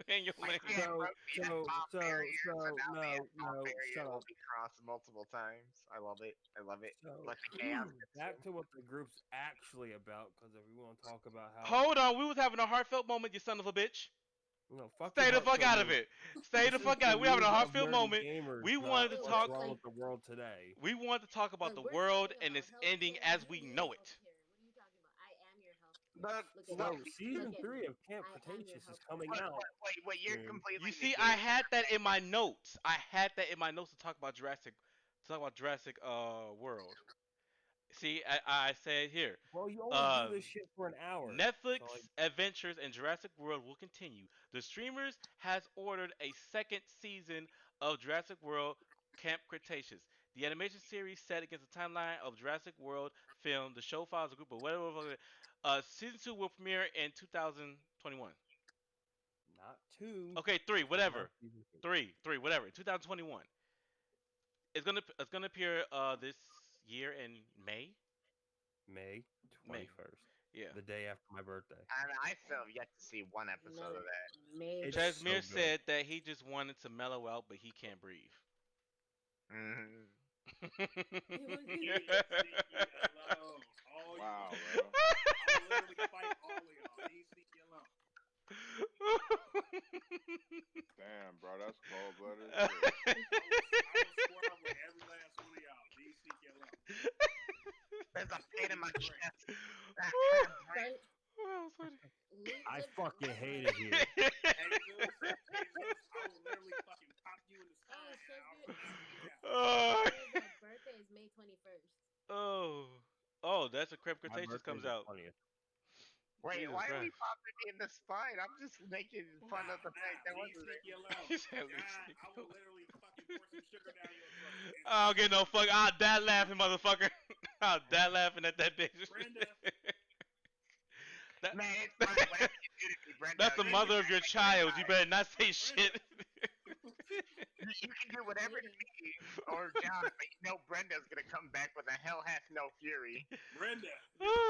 Stay in your I lane. can't So protein and so top so barrier, so so now the no top no barrier shut will up. be crossed multiple times. I love it. I love it. So Let the chaos back consume. to what the group's actually about, because if we want to talk about how Hold on. We was having a heartfelt moment, you son of a bitch. fuck your Stay the fuck heartfelt out of moment. it. Stay This the is fuck the out. We having a news of heartfelt nerdy moment. gamers, We wanted not to what's talk. wrong Like, with the world today. We wanted to talk about like the we're world talking and about it's ending healthcare. as You we need know it. healthcare. What are you talking about? I am your healthcare. But Look at what me. So Look season at me. 3 of Camp I am your Cretaceous is healthcare. coming out what you're soon. completely You see, I negating had the that fact in my notes. I had that in my notes to talk about Jurassic World. See, I said here. Well, you only do Uh, this shit for an hour, so like Netflix adventures in Jurassic World will continue. The streamers has ordered a second season of Jurassic World Camp Cretaceous. The animation series set against the timeline of Jurassic World film. The show follows a group of whatever. Season 2 will premiere in 2021. not two. Okay, three, Talking about whatever. season 2. Three, whatever. 2021. It's gonna appear this year in May. May May. 21st, Yeah. the day after my birthday. and I still have yet to see one episode No, of that. May It's first. so Chesmere good. said that he just wanted to mellow out, but he can't breathe. Mm-hmm. Leave Sneaky alone. All you Wow, motherfuckers. bro. I will literally fight all of y'all. Leave Sneaky alone. Damn, bro, that's cold blooded as shit. I will square up with every last one of y'all. Leave Sneaky alone. There's a pain in my Great. chest. Start, Well, sorry. I look, fucking look, hate it here. Jesus, I will literally fucking pop you in the spine. Oh, Now. Shazmir, Oh, Shazmir's birthday is May 21st. oh, oh, that's a Creme My Cretaceous birthday is comes the out. 20th. Wait, Jesus why are we Christ. popping me in the spine? I'm just making fun of the fact that Leave wasn't Sneaky alone. He said, "Leave Nah, Sneaky I will alone." literally fucking pour some sugar down your throat. I don't get no fuck. I'll die laughing, motherfucker. I'll die laughing at that bitch. Brenda. that, Man, it's fine. Whatever you do to me, Brenda, that's the you mother of your child. You better not say Brenda. shit. can do whatever to me or John, but you know Brenda's gonna come back with a hell hath no fury. Brenda.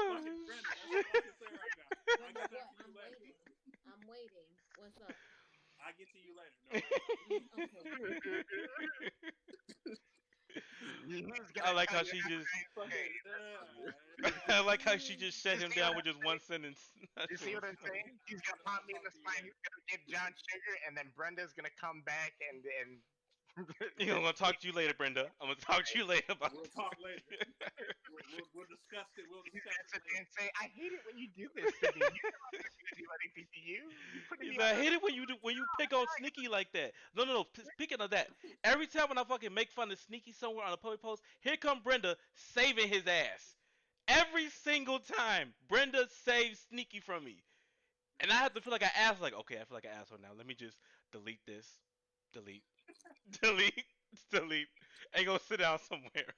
Fucking Brenda. That's all I can say right now. I'll Brenda, get that what? to you I'm later. waiting. I'm waiting. What's up? I'll get to you later. Don't worry. Okay. He's I gonna like tell how you she just. okay. I like how she just shut him See what down I'm with just one sentence. That You shit see was what I'm funny. saying? He's gonna pop me in the spine. He's gonna give John sugar, and then Brenda's gonna come back and You know, I'm gonna talk to you later, Brenda. I'm gonna talk to you later about We'll this. talk later. We'll discuss it. We'll he's discuss gonna it sit there later. and say, "I hate it when you do this to me. You know I'm not gonna do anything to you. You putting He's me like, I on." hate it when you pick on Sneaky like that. No, no, no. Speaking of that, every time when I fucking make fun of Sneaky somewhere on a public post, here come Brenda saving his ass. Every single time, Brenda saves Sneaky from me, and I have to feel like an ass. Like, okay, I feel like an asshole now. Let me just delete this, delete, delete, delete, and go sit down somewhere.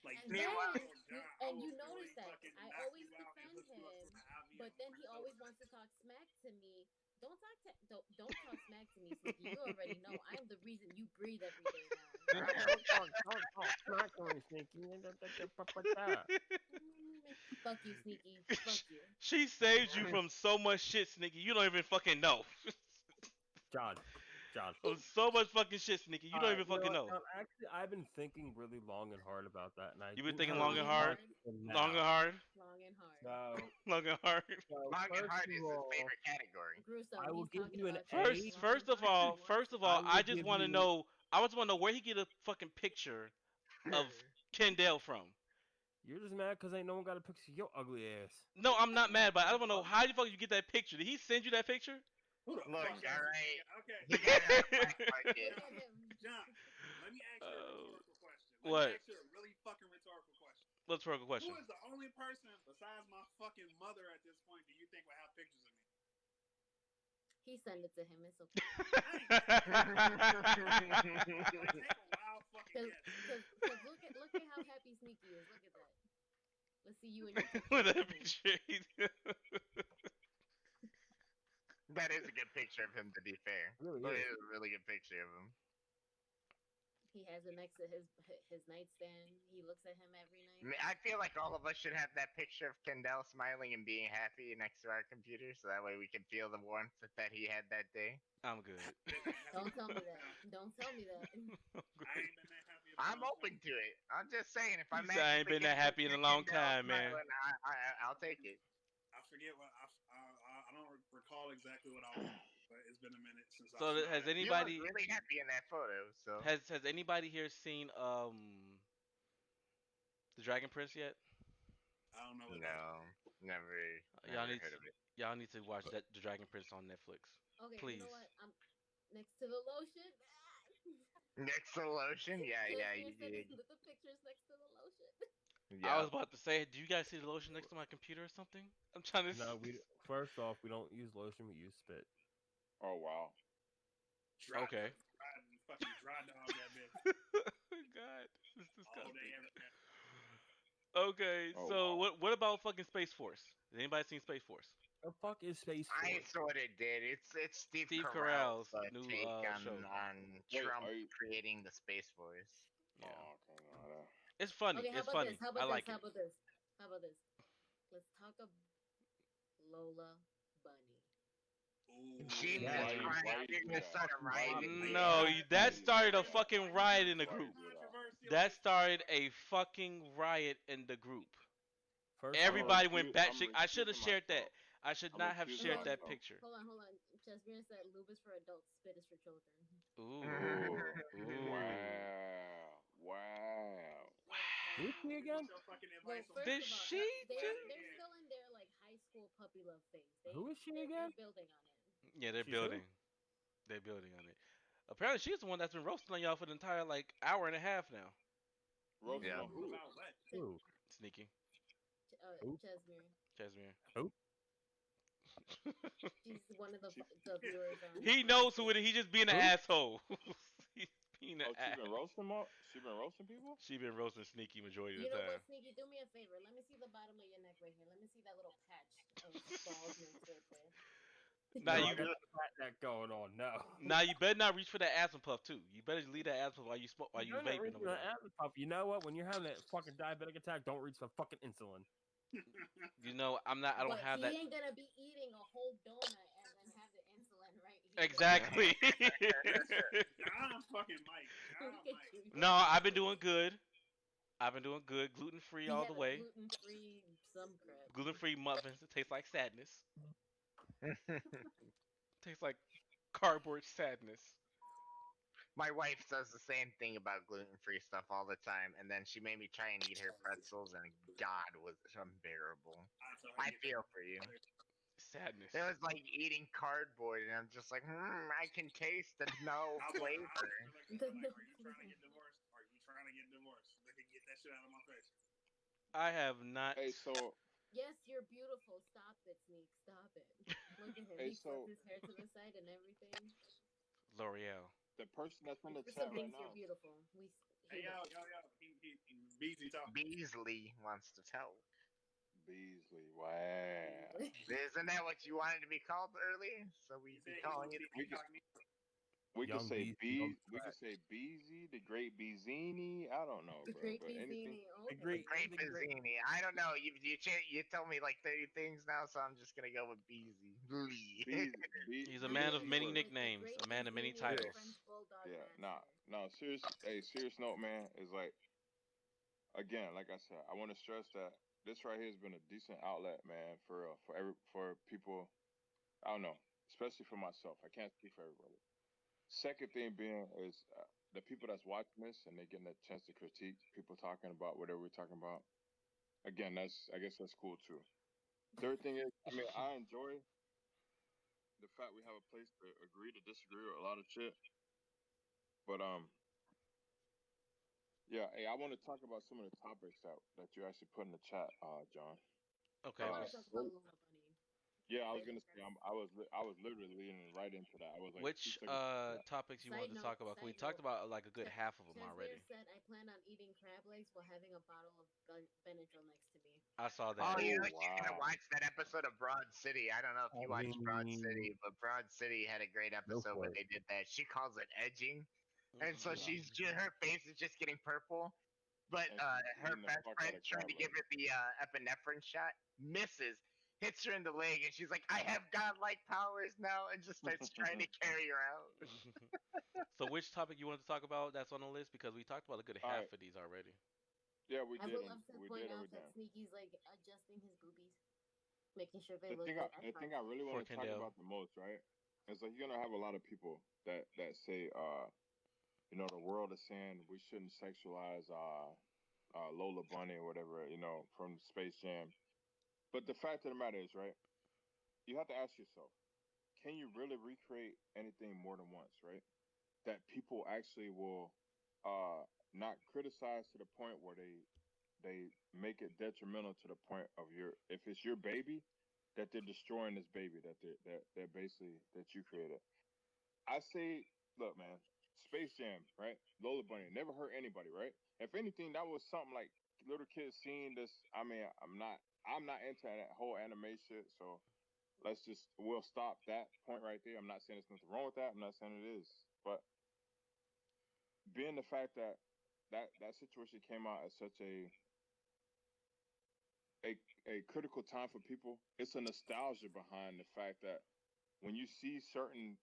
Like, And damn, Meanwhile, then, John, I and will you notice really that fucking I knock always you out and defend hook you up him, to my IV but on then my he always soda. wants to talk smack to me. Don't talk smack to me, Sneaky. You already know I'm the reason you breathe every day now. Not going sneaky. Fuck you, Sneaky. Fuck you. She saves you from so much shit, Sneaky. You don't even fucking know. John, John. Oh, so much fucking shit, Sneaky. You don't even You know fucking what, know. John? Actually, I've been thinking really long and hard about that, and I You've been do thinking have a long Long and and hard, response hard. for long and now. hard, Long and hard. So, long and hard. Long and first hard of is his all, favorite category. Gruesome. I will He's give talking you an about you. A. First, Long and hard. He wants first it. of I all, will I just give want to you. know. I just want to know where he get a fucking picture of Kendall from. You're just mad because ain't no one got a picture of your ugly ass. No, I'm not mad, but I don't know how the fuck you get that picture. Did he send you that picture? Who the Look, fuck is all this right, nigga? Okay, he got it on a black Look market. at him. John, let me ask you a Oh, rhetorical question. Let me what? ask you a really fucking rhetorical question. Let's work a Who question. is the only person besides my fucking mother at this point do you think would have pictures of me? He sent it to him. It's okay. I ain't like take a wild fucking guess. Cause look at how happy Sneaky is. Look at that. Let's see you and your picture. With at that home. picture. That is a good picture of him, to be fair. Really That is. is a really good picture of him. He has it next to his nightstand. He looks at him every I night. mean, I feel like all of us should have that picture of Kendall smiling and being happy next to our computer, so that way we can feel the warmth that he had that day. I'm good. Don't tell me that. Don't tell me that. I ain't been that happy. in a I'm long open time. to it. I'm just saying, if I You say I ain't magically been get that a happy in picture a of long Kendall time, man. smiling, I'll take it. I forget what I don't recall exactly what I was, but it's been a minute since I So smelled has that. You look anybody really happy in that photo, so. has anybody here seen the Dragon Prince yet? I don't know what that is. No, never, Y'all never need heard of it. y'all need to watch that the Dragon Prince on Netflix. Okay, Please. you know what? I'm next to the lotion. Next to lotion? Yeah, yeah, Just you said did. the pictures next to the lotion. I was Yeah. about to say, do you guys see the lotion next to my computer or something? I'm trying to. No, we first off we don't use lotion. We use spit. Oh wow. Okay. Fucking dry dog that bitch God, this is all day, disgusting. every day. Okay, Oh so wow. what about fucking Space Force? Has anybody seen Space Force? The fuck is Space I Force? sort of did. It's Steve, Steve Carell's Carell's new take show. on Wait, Trump are you? creating the Space Force. Yeah, Oh, okay, no, that. it's funny. Okay, how It's about funny. this? How I about this? like it. How about this? How about this? Let's talk about Lola Bunny. Ooh. Jesus Yeah. Christ, Why you you're do gonna that? start a Why riot you in do my that? No, God. Why that you do started a that? fucking riot in the Why you group. do that? That started a fucking riot in the group. First I'm off, Everybody went I'm batshit. I should have recusing shared that. myself. I should I'm not have recusing shared that myself. picture. Hold on. Chesmere said lube is for adults, spit is for children. Ooh, Oh, ooh. wow, wow. who is she again? What's your fucking Well, advice on first Did of all, she they're still in their like high school puppy love phase. Who is she They're again? building on it. Yeah, they're She's who? building. They're building on it. Apparently, she's the one that's been roasting on y'all for the entire like hour and a half now. Roasting Yeah. on who? about what? Who? Sneaky, Who? Chesmere. Casimir. Who? She's one of She, the viewers on. He knows who it is. He just being an Who? asshole. He's being an oh, she ass. been roasting up. She been roasting people. She been roasting Sneaky majority of You the know time. what, Sneaky? Do me a favor. Let me see the bottom of your neck right here. Let me see that little patch of baldness right there. Now No, you I got the fat neck going on. No. now you better not reach for that asthma puff too. You better leave that asthma puff while you smoke while you You're not vaping reaching over for there. an asthma puff. You know what? When you're having that fucking diabetic attack, don't reach for fucking insulin. You know I'm not. I don't But have he that. ain't gonna be eating a whole donut and then have the insulin right here. Exactly. John fucking Mike. John Look at Mike. you. No, I've been doing good. I've been doing good. Gluten free He all had the a way. gluten-free some crap. Gluten free muffins that taste like sadness. Tastes like cardboard sadness. My wife says the same thing about gluten-free stuff all the time, and then she made me try and eat her pretzels, and God, was it unbearable. I told her I to get feel for you. Sadness. It was like eating cardboard, and I'm just like, I can taste the no I was flavor. like, are you trying to get divorced? Are you trying to get divorced? They can get that shit out of my face. I have not. Hey, so Yes, you're beautiful. Stop it, Sneak. Stop it. Look at him. hey, He flips so his hair to the side and everything. L'Oreal. the person that's in the For chat some right things, you're now. beautiful. Hey, yo. Beezy talk. Beasley wants to tell. Beasley, wow. Isn't that what you wanted to be called earlier? So He we'd said be he calling was you the the We can, incognito. We could Young say Beastie on the We could track. say Beezy, the Great Beezini. I don't know, The bro. Great But anything. Bizini. The The Okay. great, Great the great. Pizzini. I don't know. You told me like 30 things now, so I'm just gonna go with Beezy. Lee. He's a I'm man of Beezy going many with was. like the nicknames, a Great man of many Bizini, the Yeah, French titles. Bulldog yeah. Nah, Master. no. Serious. Hey, serious note, man. Is like again, like I said, I want to stress that this right here has been a decent outlet, man, for people. I don't know, especially for myself. I can't speak for everybody. Second thing being is the people that's watching this and they getting a chance to critique people talking about whatever we're talking about. Again, that's I guess that's cool too. Third thing is, I mean, I enjoy the fact we have a place to agree to disagree with a lot of shit. But yeah, hey, I want to talk about some of the topics that you actually put in the chat, John. Okay, I want to Uh, talk what's about well, Lola Bunny. yeah, I I was think gonna say that's I was literally leaning right into that. I was like two which seconds into that. topics you side wanted to note. talk about? 'Cause we Side talked note. about like a good half of them Chesmere already. said I plan on eating crab legs while having a bottle of Benadryl next to me. I saw Oh, that. you Oh know, you gotta wow. watch that episode of Broad City. I don't know if I you watched Broad mean, City, but Broad City had a great go episode where for it. they did that. She calls it edging, and so Yeah, her face is just getting purple. But and she's her eating the best fuck friend out of tried crab to give legs. her the epinephrine shot, misses, hits her in the leg, and she's like, "I have godlike powers now," and just starts trying to carry her out. So which topic you wanted to talk about that's on the list? Because we talked about a good All right. half of these already. Yeah, we I did, would and love to we point did, and we out that done. Sneaky's like adjusting his boobies, making sure they look good at The thing I first. really want For to talk Kendall. about the most, right? Is like you're gonna have a lot of people that say, you know, the world is saying we shouldn't sexualize Lola Bunny or whatever, you know, from Space Jam. But the fact of the matter is, right? You have to ask yourself, can you really recreate anything more than once, right? That people actually will not criticize to the point where they make it detrimental to the point of your if it's your baby that they're destroying this baby that basically that you created. I say, look, man, Space Jam, right? Lola Bunny never hurt anybody, right? If anything, that was something like little kids seeing this. I mean, I'm not into that whole anime shit, so we'll stop that point right there. I'm not saying there's nothing wrong with that. I'm not saying it is, but being the fact that that situation came out at such a a critical time for people, it's a nostalgia behind the fact that when you see certain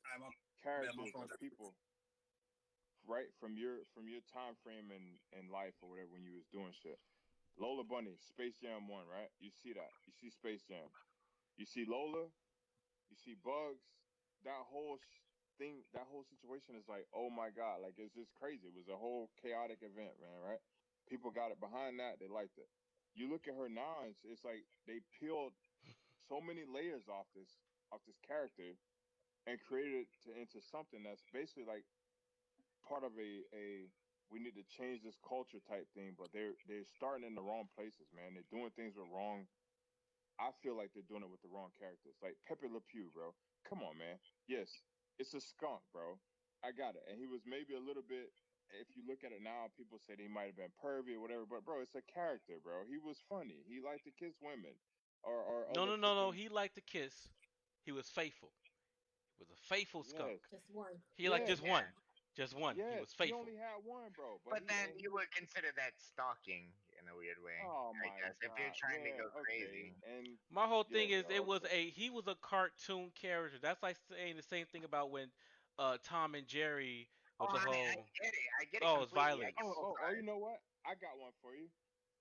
I my bad, my characters phone or just. people right from your time frame in life or whatever when you was doing shit. Lola Bunny, Space Jam 1, right? You see that. You see Space Jam. You see Lola, you see Bugs. That whole thing, that whole situation is like, oh my god, like it's just crazy. It was a whole chaotic event, man. Right? People got it behind that. They liked it. You look at her now, and it's like they peeled so many layers off this character and created it into something that's basically like part of a we need to change this culture type thing. But they're starting in the wrong places, man. They're doing things with wrong. I feel like they're doing it with the wrong characters. Like Pepe Le Pew, bro. Come on, man. Yes, it's a skunk, bro. I got it. And he was maybe a little bit. If you look at it now, people say he might have been pervy or whatever. But bro, it's a character, bro. He was funny. He liked to kiss women, or No, other no, no, no. freaking He liked to kiss. He was faithful. He was a faithful skunk. yes, Just one. He liked yes, just Yeah, one. Just one. He yes. was He faithful. only had one, bro. But but then he you was. would consider that stalking in a weird way, Oh I my guess, if you're god. trying to Yeah. go Okay. crazy. And My whole yeah. thing is it was Okay. a he was a cartoon character. That's like saying the same thing about when Tom and Jerry Oh, with the I whole get it. I get it oh it's completely. I get violence. both Oh, you sides. know what? I got one for you.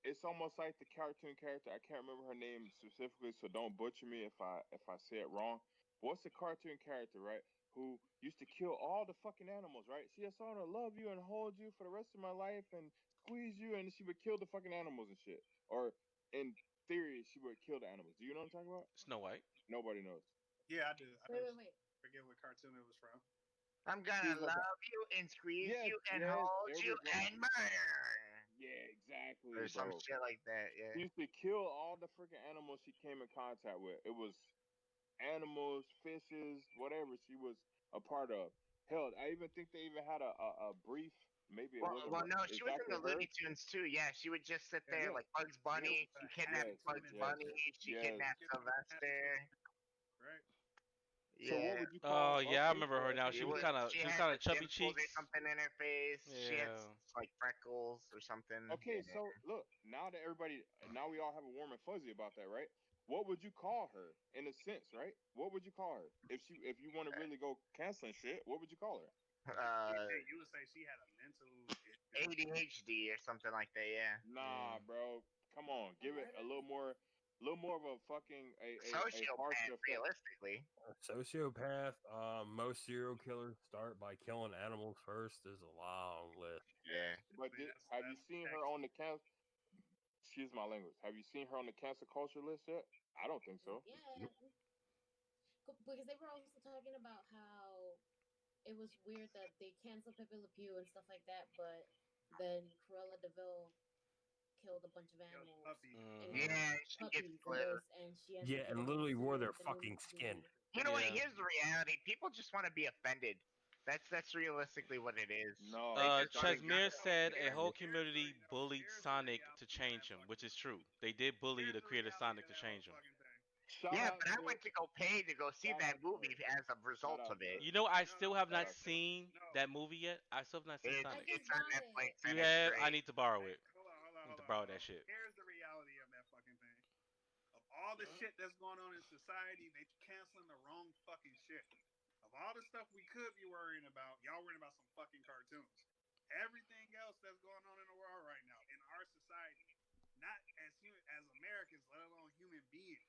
It's almost like the cartoon character. I can't remember her name specifically, so don't butcher me if I say it wrong. But what's the cartoon character, right? Who used to kill all the fucking animals, right? She just want to love you and hold you for the rest of my life and squeeze you, and she would kill the fucking animals and shit. Or in theory, she would kill the animals. Do you know what I'm talking about? Snow White. Nobody knows. Yeah, I do. I Wait, just wait, wait. forget what cartoon it was from. I'm She gonna was like a love you and squeeze yes, you and yes. hold There you we go. and murder. Yeah, Or exactly, some bro. shit like that, yeah. She used to kill all the freaking animals she came in contact with. It was animals, fishes, whatever she was a part of. Hell, I even think they even had a brief. Maybe it wasn't Well, no, she was in exactly the her. Looney Tunes too. Yeah, she would just sit Yeah, there Yes, like Bugs yeah, yes, Bunny. with She a kidnapped happy yes, tune Bugs in yes, Bunny. there. She yes, kidnapped Get the happy tune. Sylvester. Right. So what Yeah. would you Oh call? yeah, I Okay, remember her now. She was She she was had kind the of chubby dimples or cheeks. something in her face. She had Yeah. like freckles or something. okay. Yeah. So look, now we all have a warm and fuzzy about that, right? What would you call her in a sense, right? What would you call her if you want to really go canceling shit? What would you call her? You would say she had a mental issue. ADHD or something like that. Yeah. Nah, bro. Come on, A give it murder? a little more of a fucking a harsher Sociopath, effect. realistically. A sociopath. Most serial killers start by killing animals first. There's a long list. Yeah. But I mean, have you that's seen her on Texas. the excuse my language? Have you seen her on the cancel culture list yet? I don't think so. Yeah, because they were also talking about how it was weird that they canceled Pepe Le Pew and stuff like that, but then Cruella Deville killed a bunch of Killed animals puppy. and Yeah, she gets puppies and clipped. this, and she ends Yeah, up and getting literally wore their the new fucking skin. movie. You know what? Yeah. Here's the reality. People just want to be offended. That's realistically what it is. They No, just want to Chesmere be. said a whole Here's the community reality. bullied Here's the Sonic to reality of that change him, fucking which is thing. true. They did bully Here's the the creator reality Sonic of to that whole change him. fucking thing. shout Yeah, out but I to went to go pay to go see shout that out to her. movie as a Shout result out of to it. her. You know, I No, still no, have Shout not out to her. seen no. that movie yet. I still have not seen It's I Sonic. just it's on got Netflix it. You and it's have? I great. need to borrow Hey, it. I need to borrow that shit. Here's the reality of that fucking thing. Of all the shit that's going on in society, they canceling the wrong fucking shit. Of all the stuff we could be worrying about, y'all worrying about some fucking cartoons. Everything else that's going on in the world right now in our society, not as Americans, let alone human beings.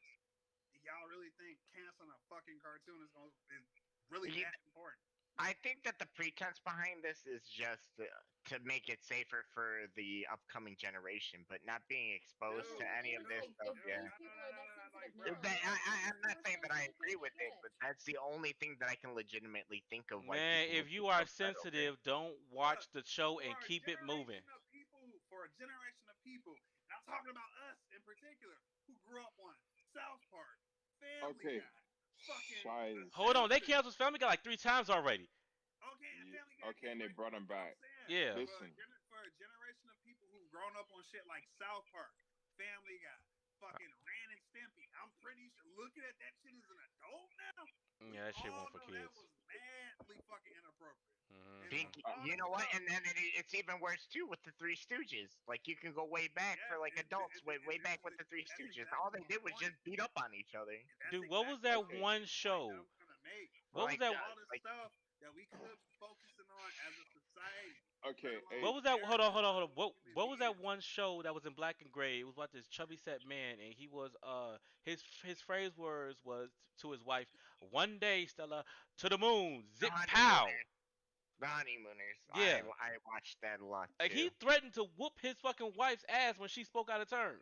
Y'all really think canceling a fucking cartoon is really You, that important? I think that the pretense behind this is just to make it safer for the upcoming generation, but not being exposed to Dude, any of this Like, stuff. if dude, Yeah. these no, no, people no, are no, that no, like, sensitive bro, now, then I'm not more saying that sense I to agree cancel with it it, yet. but that's the only thing that I can legitimately think of why Man, people if would you be are upset over it. sensitive, don't look, watch the show for and a keep it moving. generation of people, and I'm talking about us in particular, who grew up on South Park, Family Okay. Guy, fucking The Size. Hold on, they Simpsons. canceled Family Guy like 3 times already. Okay, and Yeah. Family Guy Okay, came and they right brought through him it, but I'm back. saying Yeah. Listen. for a generation of people who've grown up on shit like South Park, Family Guy, fucking Ran and Stimpy, I'm pretty sure looking at that shit as an adult now, we Yeah, that shit all won't for know that kids. was madly fucking inappropriate. And Think Hmm all you the know what? stuff, And then it's even worse too with the Three Stooges. Like you can go way back yeah, for like adults, way back with the Three that's Stooges. All exactly they my did was point. just beat up on each other. And that's Dude, what was exactly that the Okay. one fucking point that show? I'm trying to make. What was that? All the Like stuff that we could be focusing on as a society, let Okay. alone Hey. What was that? Hold on, Americans, hold on, let hold on. alone human What was that beings. one show that was in black and gray? It was about this chubby set man, and he was his phrase words was to his wife, "One day, Stella, to the moon, the zip pow." honeymooners. The honeymooners. Yeah, I watched that a lot like he too. threatened to whoop his fucking wife's ass when she spoke out of turn.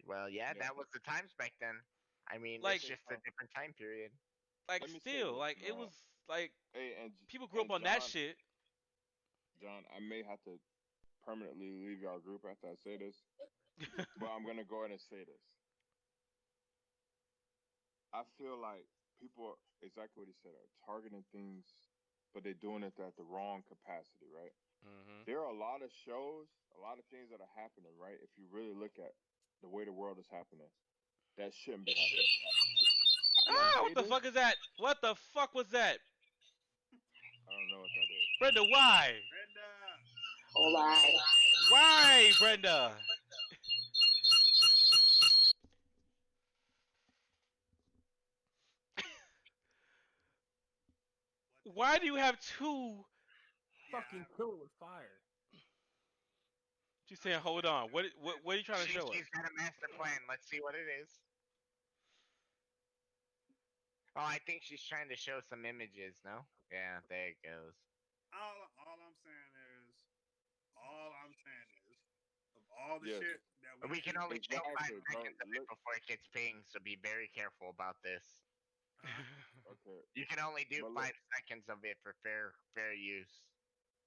Well, yeah, Yeah. that was the times back then. I mean, it's Like, Okay. just a different time period. like Let me say still, this, like it man. was like Hey, people grew up on that John, shit. I may have to permanently leave y'all group after I say this, but I'm gonna go ahead and say this. I feel like people, exactly what he said, are targeting things, but they're doing it at the wrong capacity, right? Hmm There are a lot of shows, a lot of things that are happening, right? If you really look at the way the world is happening, that shouldn't be happening. And I Ah, say what the this, fuck is that? What the fuck was that? I don't know what that is. Brenda, why? Brenda, Alright. Why, Brenda? what the Why do you have two? yeah, Fucking kill it with fire. She's I'm saying, just hold saying, on. What are you trying to show us? She's got a master plan. Let's see what it is. Oh, I think she's trying to show some images. No? Yeah, there it goes. all I'm saying is of all the Yes, shit that we We can could only show five exactly, bro. seconds of it Look, before it gets pinged, so be very careful about this. huh? okay, You can only do but look, 5 seconds of it for fair use.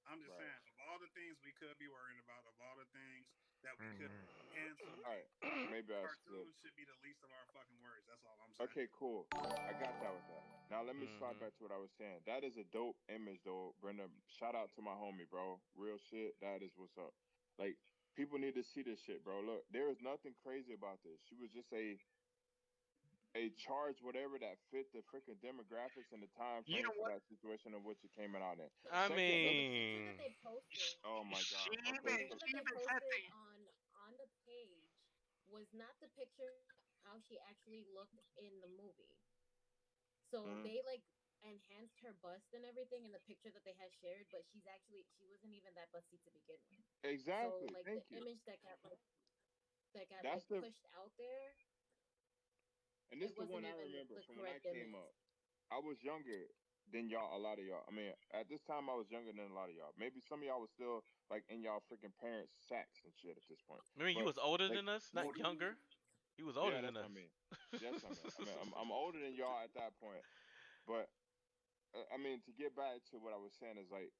I'm just right. saying, of all the things we could be worrying about, of all the things that we could Hmm cancel, All right, maybe I slid. cartoons should be the least of our fucking worries. That's all I'm saying. Okay, cool. I got that with that. Now let me slide hmm back to what I was saying. That is a dope image, though, Brenda. Shout out to my homie, bro. Real shit. That is what's up. Like people need to see this shit, bro. Look, there is nothing crazy about this. She was just a charge whatever that fit the freaking demographics and the time You frame know for what? that situation of which it came out in. I Second, So let's. the picture that mean, they posted, Oh my She god. the Okay, even so picture that she they even said posted the on the page was not the picture how she actually looked in the movie. So mhm. they like enhanced her bust and everything in the picture that they had shared, but she wasn't even that busty to begin with. So Exactly. like the Thank you. image that got That's like the pushed out there, and this it the one wasn't I even remember the from when I correct came image. up. I was younger than y'all. A lot of y'all. I mean, at this time, I was younger than a lot of y'all. Maybe some of y'all was still like in y'all freaking parents' sacks and shit at this point. I mean, you But was older like, than us, not Older. younger. He was older yeah, than that's what us. I mean. That's what I mean. I'm older than y'all at that point. But I mean, to get back to what I was saying is like,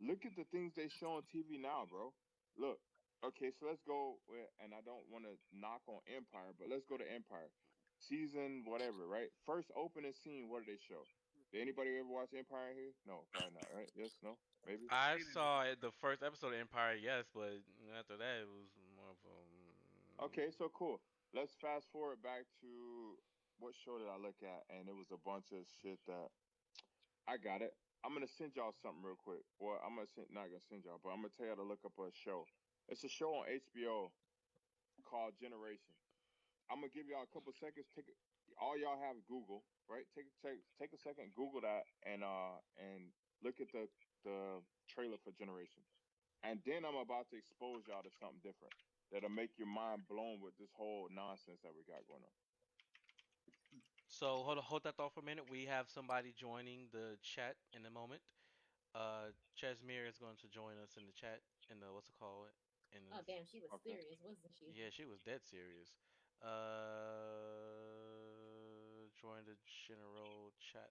look at the things they show on TV now, bro. Look, okay, so let's go with, and I don't want to knock on Empire, but let's go to Empire, season whatever, right? First opening scene, what do they show? Did anybody ever watch Empire here? No, probably not, right? Yes, no, maybe. I Seen it, but saw it, the first episode of Empire, yes, but after that it was more of Okay, so cool. Let's fast forward back to what show did I look at, and it was a bunch of shit that I got it. I'm gonna send y'all something real quick. Well, I'm gonna send, not gonna send y'all, but I'm gonna tell y'all to look up a show. It's a show on HBO called Generation. I'm gonna give y'all a couple seconds. All y'all have Google, right? Take a second, Google that, and look at the trailer for Generation. And then I'm about to expose y'all to something different that'll make your mind blown with this whole nonsense that we got going on. so hold that thought for a minute. We have somebody joining the chat in a moment. Chesmere is going to join us in the chat in the what's it called? In Oh the damn, she was Okay. serious, wasn't she? Yeah, she was dead serious. Join the general chat.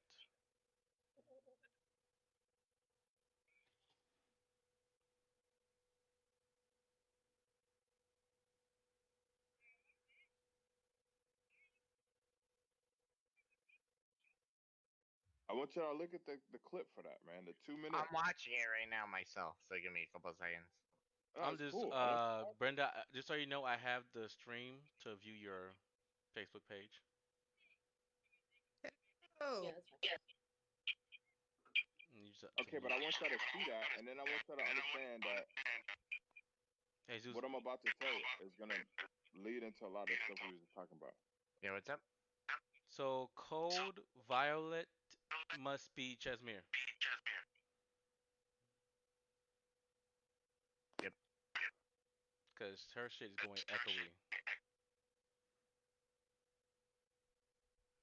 I want y'all to look at the clip for that, man. The 2 minute. I'm watching it right now myself, so give me a couple seconds. Oh, I'm it's just cool, man. Brenda. Just so you know, I have the stream to view your Facebook page. Oh, Yeah, that's fine. And you just, Okay, but I want y'all to see that, and then I want y'all to understand that Jesus. what I'm about to tell you is gonna lead into a lot of stuff we was talking about. Yeah, what's up? So code violet must be Chesmere Yep, because her shit is going echoey.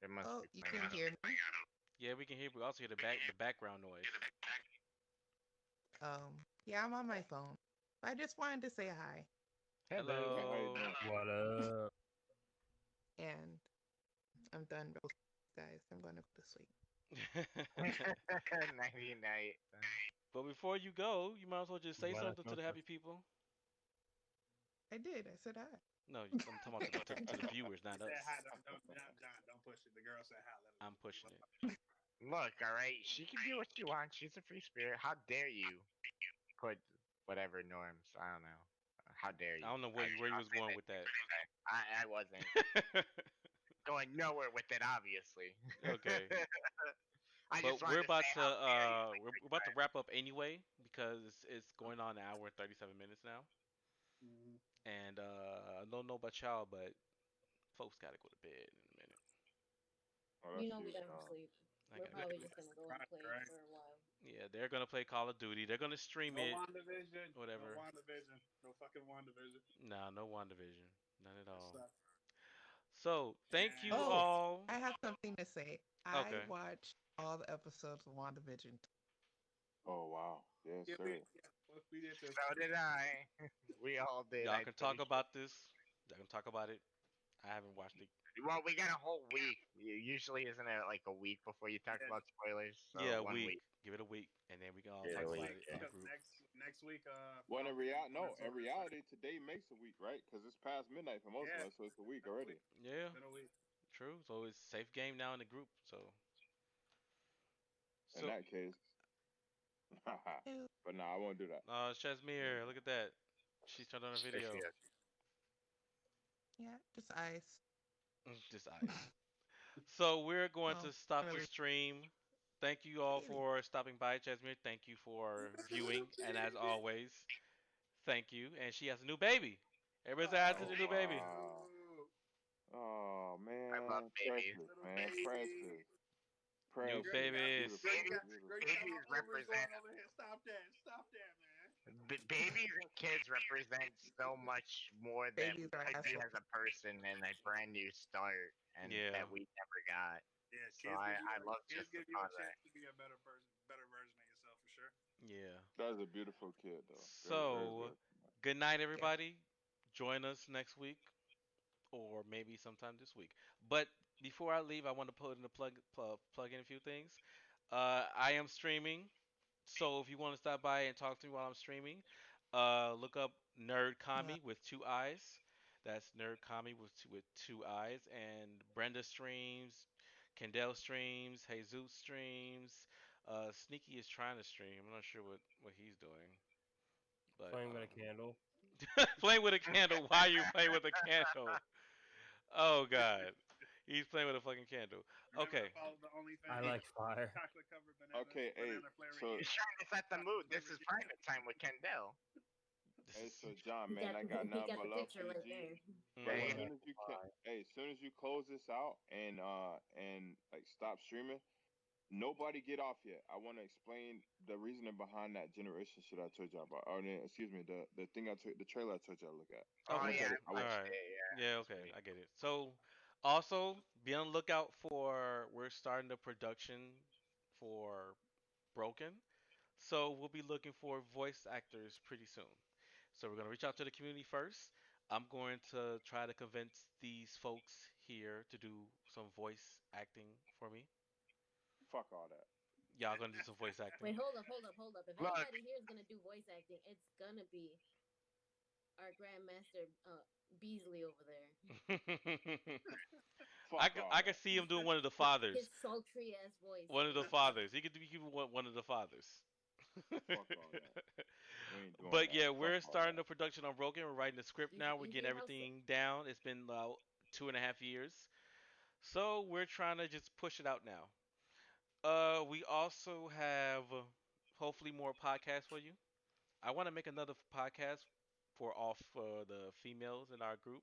it must oh, be you playing can out. hear me. Yeah, we can hear. We also hear the background noise. Yeah, I'm on my phone. I just wanted to say hi, Hello. How you Hello. doing? What up? and I'm done, guys. I'm going to go to sleep. Nighty night. But before you go, you might as well just say Buenas something to the noches. happy people. I did. I said hi. No, I'm talking about to the viewers, she not said us. hi. John, don't push it. The girl said hi. Let her I'm leave pushing it it. Look, all right, she can do what she wants. She's a free spirit. How dare you put whatever norms? I don't know. How dare I you? don't know where you I'll was say going that. with that. I wasn't going nowhere with it, obviously. Okay, I just but wanted to say how dare you. we're about to wrap up anyway because it's going on an hour and 37 minutes now, Mhm. and I don't know about y'all, but folks gotta go to bed in a minute. Oh, You that's know we you. never sleep. I We're gotta Yeah, go. probably that's just gonna go and right, play right. for a while. Yeah, they're gonna play Call of Duty. They're gonna stream No it, WandaVision. No whatever. WandaVision. No fucking WandaVision. Nah, no WandaVision, none at That all. sucks. So thank you And Oh, all. I have something to say. I Okay. watched all the episodes of WandaVision. Oh wow. Yes, yeah, sir. we did too. So did I. We all did. Y'all I'm can pretty talk sure. about this. Y'all can talk about it. I haven't watched it. Well, we got a whole week. Usually, isn't it like a week before you talk Yeah, about spoilers? Yeah, So a 1 week. week. Give it a week, and then we can all Yeah, talk a next about week. week, it in the Yeah. because group. next week, Well, in Falcon and reality, Winter no. In Soldier is reality, today makes a week, right? Because it's past midnight for most of yeah, us, so it's a week next week. already. Yeah, Been a week. true. So it's safe game now in the group. In So that case, Ew. but no, I won't do that. Shazmir, look at that. She's turned on her There she video. is. Yeah, just ice. Just ice. So we're going Well, to stop the anyway, stream. Thank you all baby. for stopping by, Jasmine. Thank you for viewing, and as always, thank you. And she has a new baby. Everybody say hi to Oh the new baby. wow. Oh I love man, babies. precious, Little man, baby. precious, New Girl, precious, you got babies. girl, beautiful, girl, beautiful. you got my Babies ovaries represent going over here. Stop that, man. babies and kids represent so much more than Babies we are could be assholes. as a person and a brand new start and Yeah. that we never got. Yeah, So I love kids just the give you a thought of chance that. to be a better person, better version of yourself for sure. Yeah. That's a beautiful kid, though. Very, very So, beautiful. good night, Yeah. everybody. Join us next week or maybe sometime this week. But before I leave, I want to put in a plug in a few things. I am streaming, so if you want to stop by and talk to me while I'm streaming, look up Nerd Uh, Kami with two eyes. That's Nerd Kami with two eyes. And Brenda streams, Kendall streams, Jesus streams. Sneaky is trying to stream. I'm not sure what he's doing, but Playing with a candle. playing with a candle. Why are you playing with a candle? Oh God, he's playing with a fucking candle. Remember to Okay, follow the I OnlyFans Hey, like fire. chocolate covered bananas, okay, hey, banana flavored so He's yams, trying to set the chocolate mood. This flavored is yams. private time with Kendall. this hey, is. so John, He man, got I got he nothing got but the love picture for you, right G. there. But as Yeah, Mhm. soon as you can, Fire. hey, as soon as you close this out and like stop streaming, nobody get off yet. I want to explain the reasoning behind that generation shit I told you about. Or excuse me, the thing the trailer I told you to look at. I Oh want Okay. yeah, y'all to, I I All want, watched right. it. Yeah, Yeah. it's Okay. pretty. I get it. So, also be on the lookout for we're starting the production for Broken. So we'll be looking for voice actors pretty soon. So we're gonna reach out to the community first. I'm going to try to convince these folks here to do some voice acting for me. fuck all that. Y'all gonna do some voice acting? Wait, hold up. If Look, anybody here is gonna do voice acting, it's gonna be our Grandmaster Beasley over there. I Fuck could, all I could that. see him doing one of the fathers. His sultry ass voice. One of the fathers. He could be one of the fathers. Fuck all that. We ain't doing But that. yeah, Fuck we're all starting that. the production on Broken. We're writing the script You now. We're you getting hear how everything down. It's been 2.5 years. So we're trying to just push it out now. We also have hopefully more podcasts for you. I want to make another podcast for all the females in our group.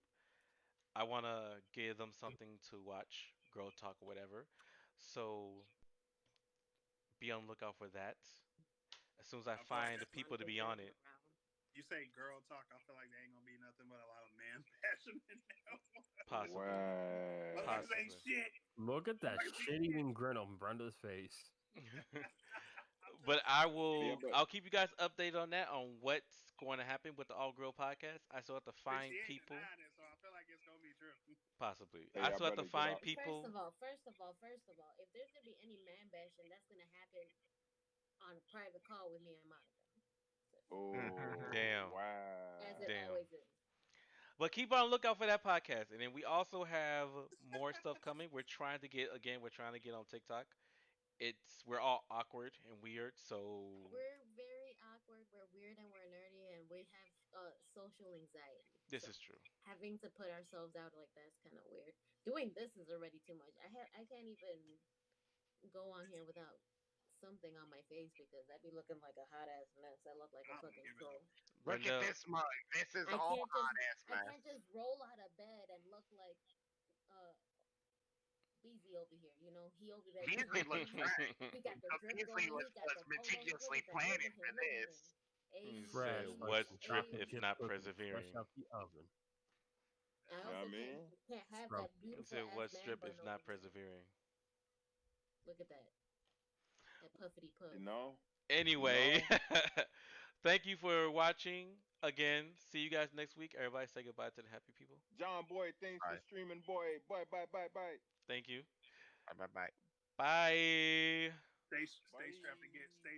I want to give them something to watch, girl talk or whatever. So be on the lookout for that. As soon as I I feel like find the that's people to Monday be on rolling it, around? you say girl talk. I feel like there ain't gonna be nothing but a lot of man passion in there. possibly, Wow. Motherfuckers ain't possibly. shit. Look at that Motherfuckers ain't shit. shit-eating grin on Brenda's face. I'm But just I saying. Yeah, will. but I'll keep you guys updated on that on what's going to happen with the All Girl podcast. I still have to But find she ain't people. denying it, so I feel like it's gonna be true. Possibly, hey, I y'all still have to better get find off. people. If there's gonna be any man bashing, that's gonna happen on a private call with me and Monica. So, Oh, Damn, as it wow. damn. always is. But keep on lookout for that podcast, and then we also have more stuff coming. We're trying to get again. We're trying to get on TikTok. We're all awkward and weird, so We're very awkward, we're weird, and we're nerdy, and we have social anxiety. this So is true. having to put ourselves out like that's kind of weird. Doing this is already too much. I can't even go on here without something on my face because I'd be looking like a hot ass mess. I look like a I don't fucking give a troll. look at Brenda, this mug. This is I all can't just hot ass I mess. can't just roll out of bed and look like uh Beezy over here. You know, he over there. Beasley looks fresh. He got the So drip Beasley going. He got was the polo. Look meticulously at that. Look planning at him. for Look at this. him. A he Fresh, said, like A "What's some drip A. chocolate if chip not cookies fresh persevering?" out the oven. I You know also what I mean? can't have that Scrumptious. He beautiful said, ass "What's man drip bun if over not here. persevering?" Look at that. That puffity puff. You know? You Anyway, know? thank you for watching again. See you guys next week. Everybody say goodbye to the happy people. John Boy, thanks for Bye. streaming, boy. Bye, bye, bye, bye. Thank you. Bye bye bye. Bye. Stay strapped to get Bye. stay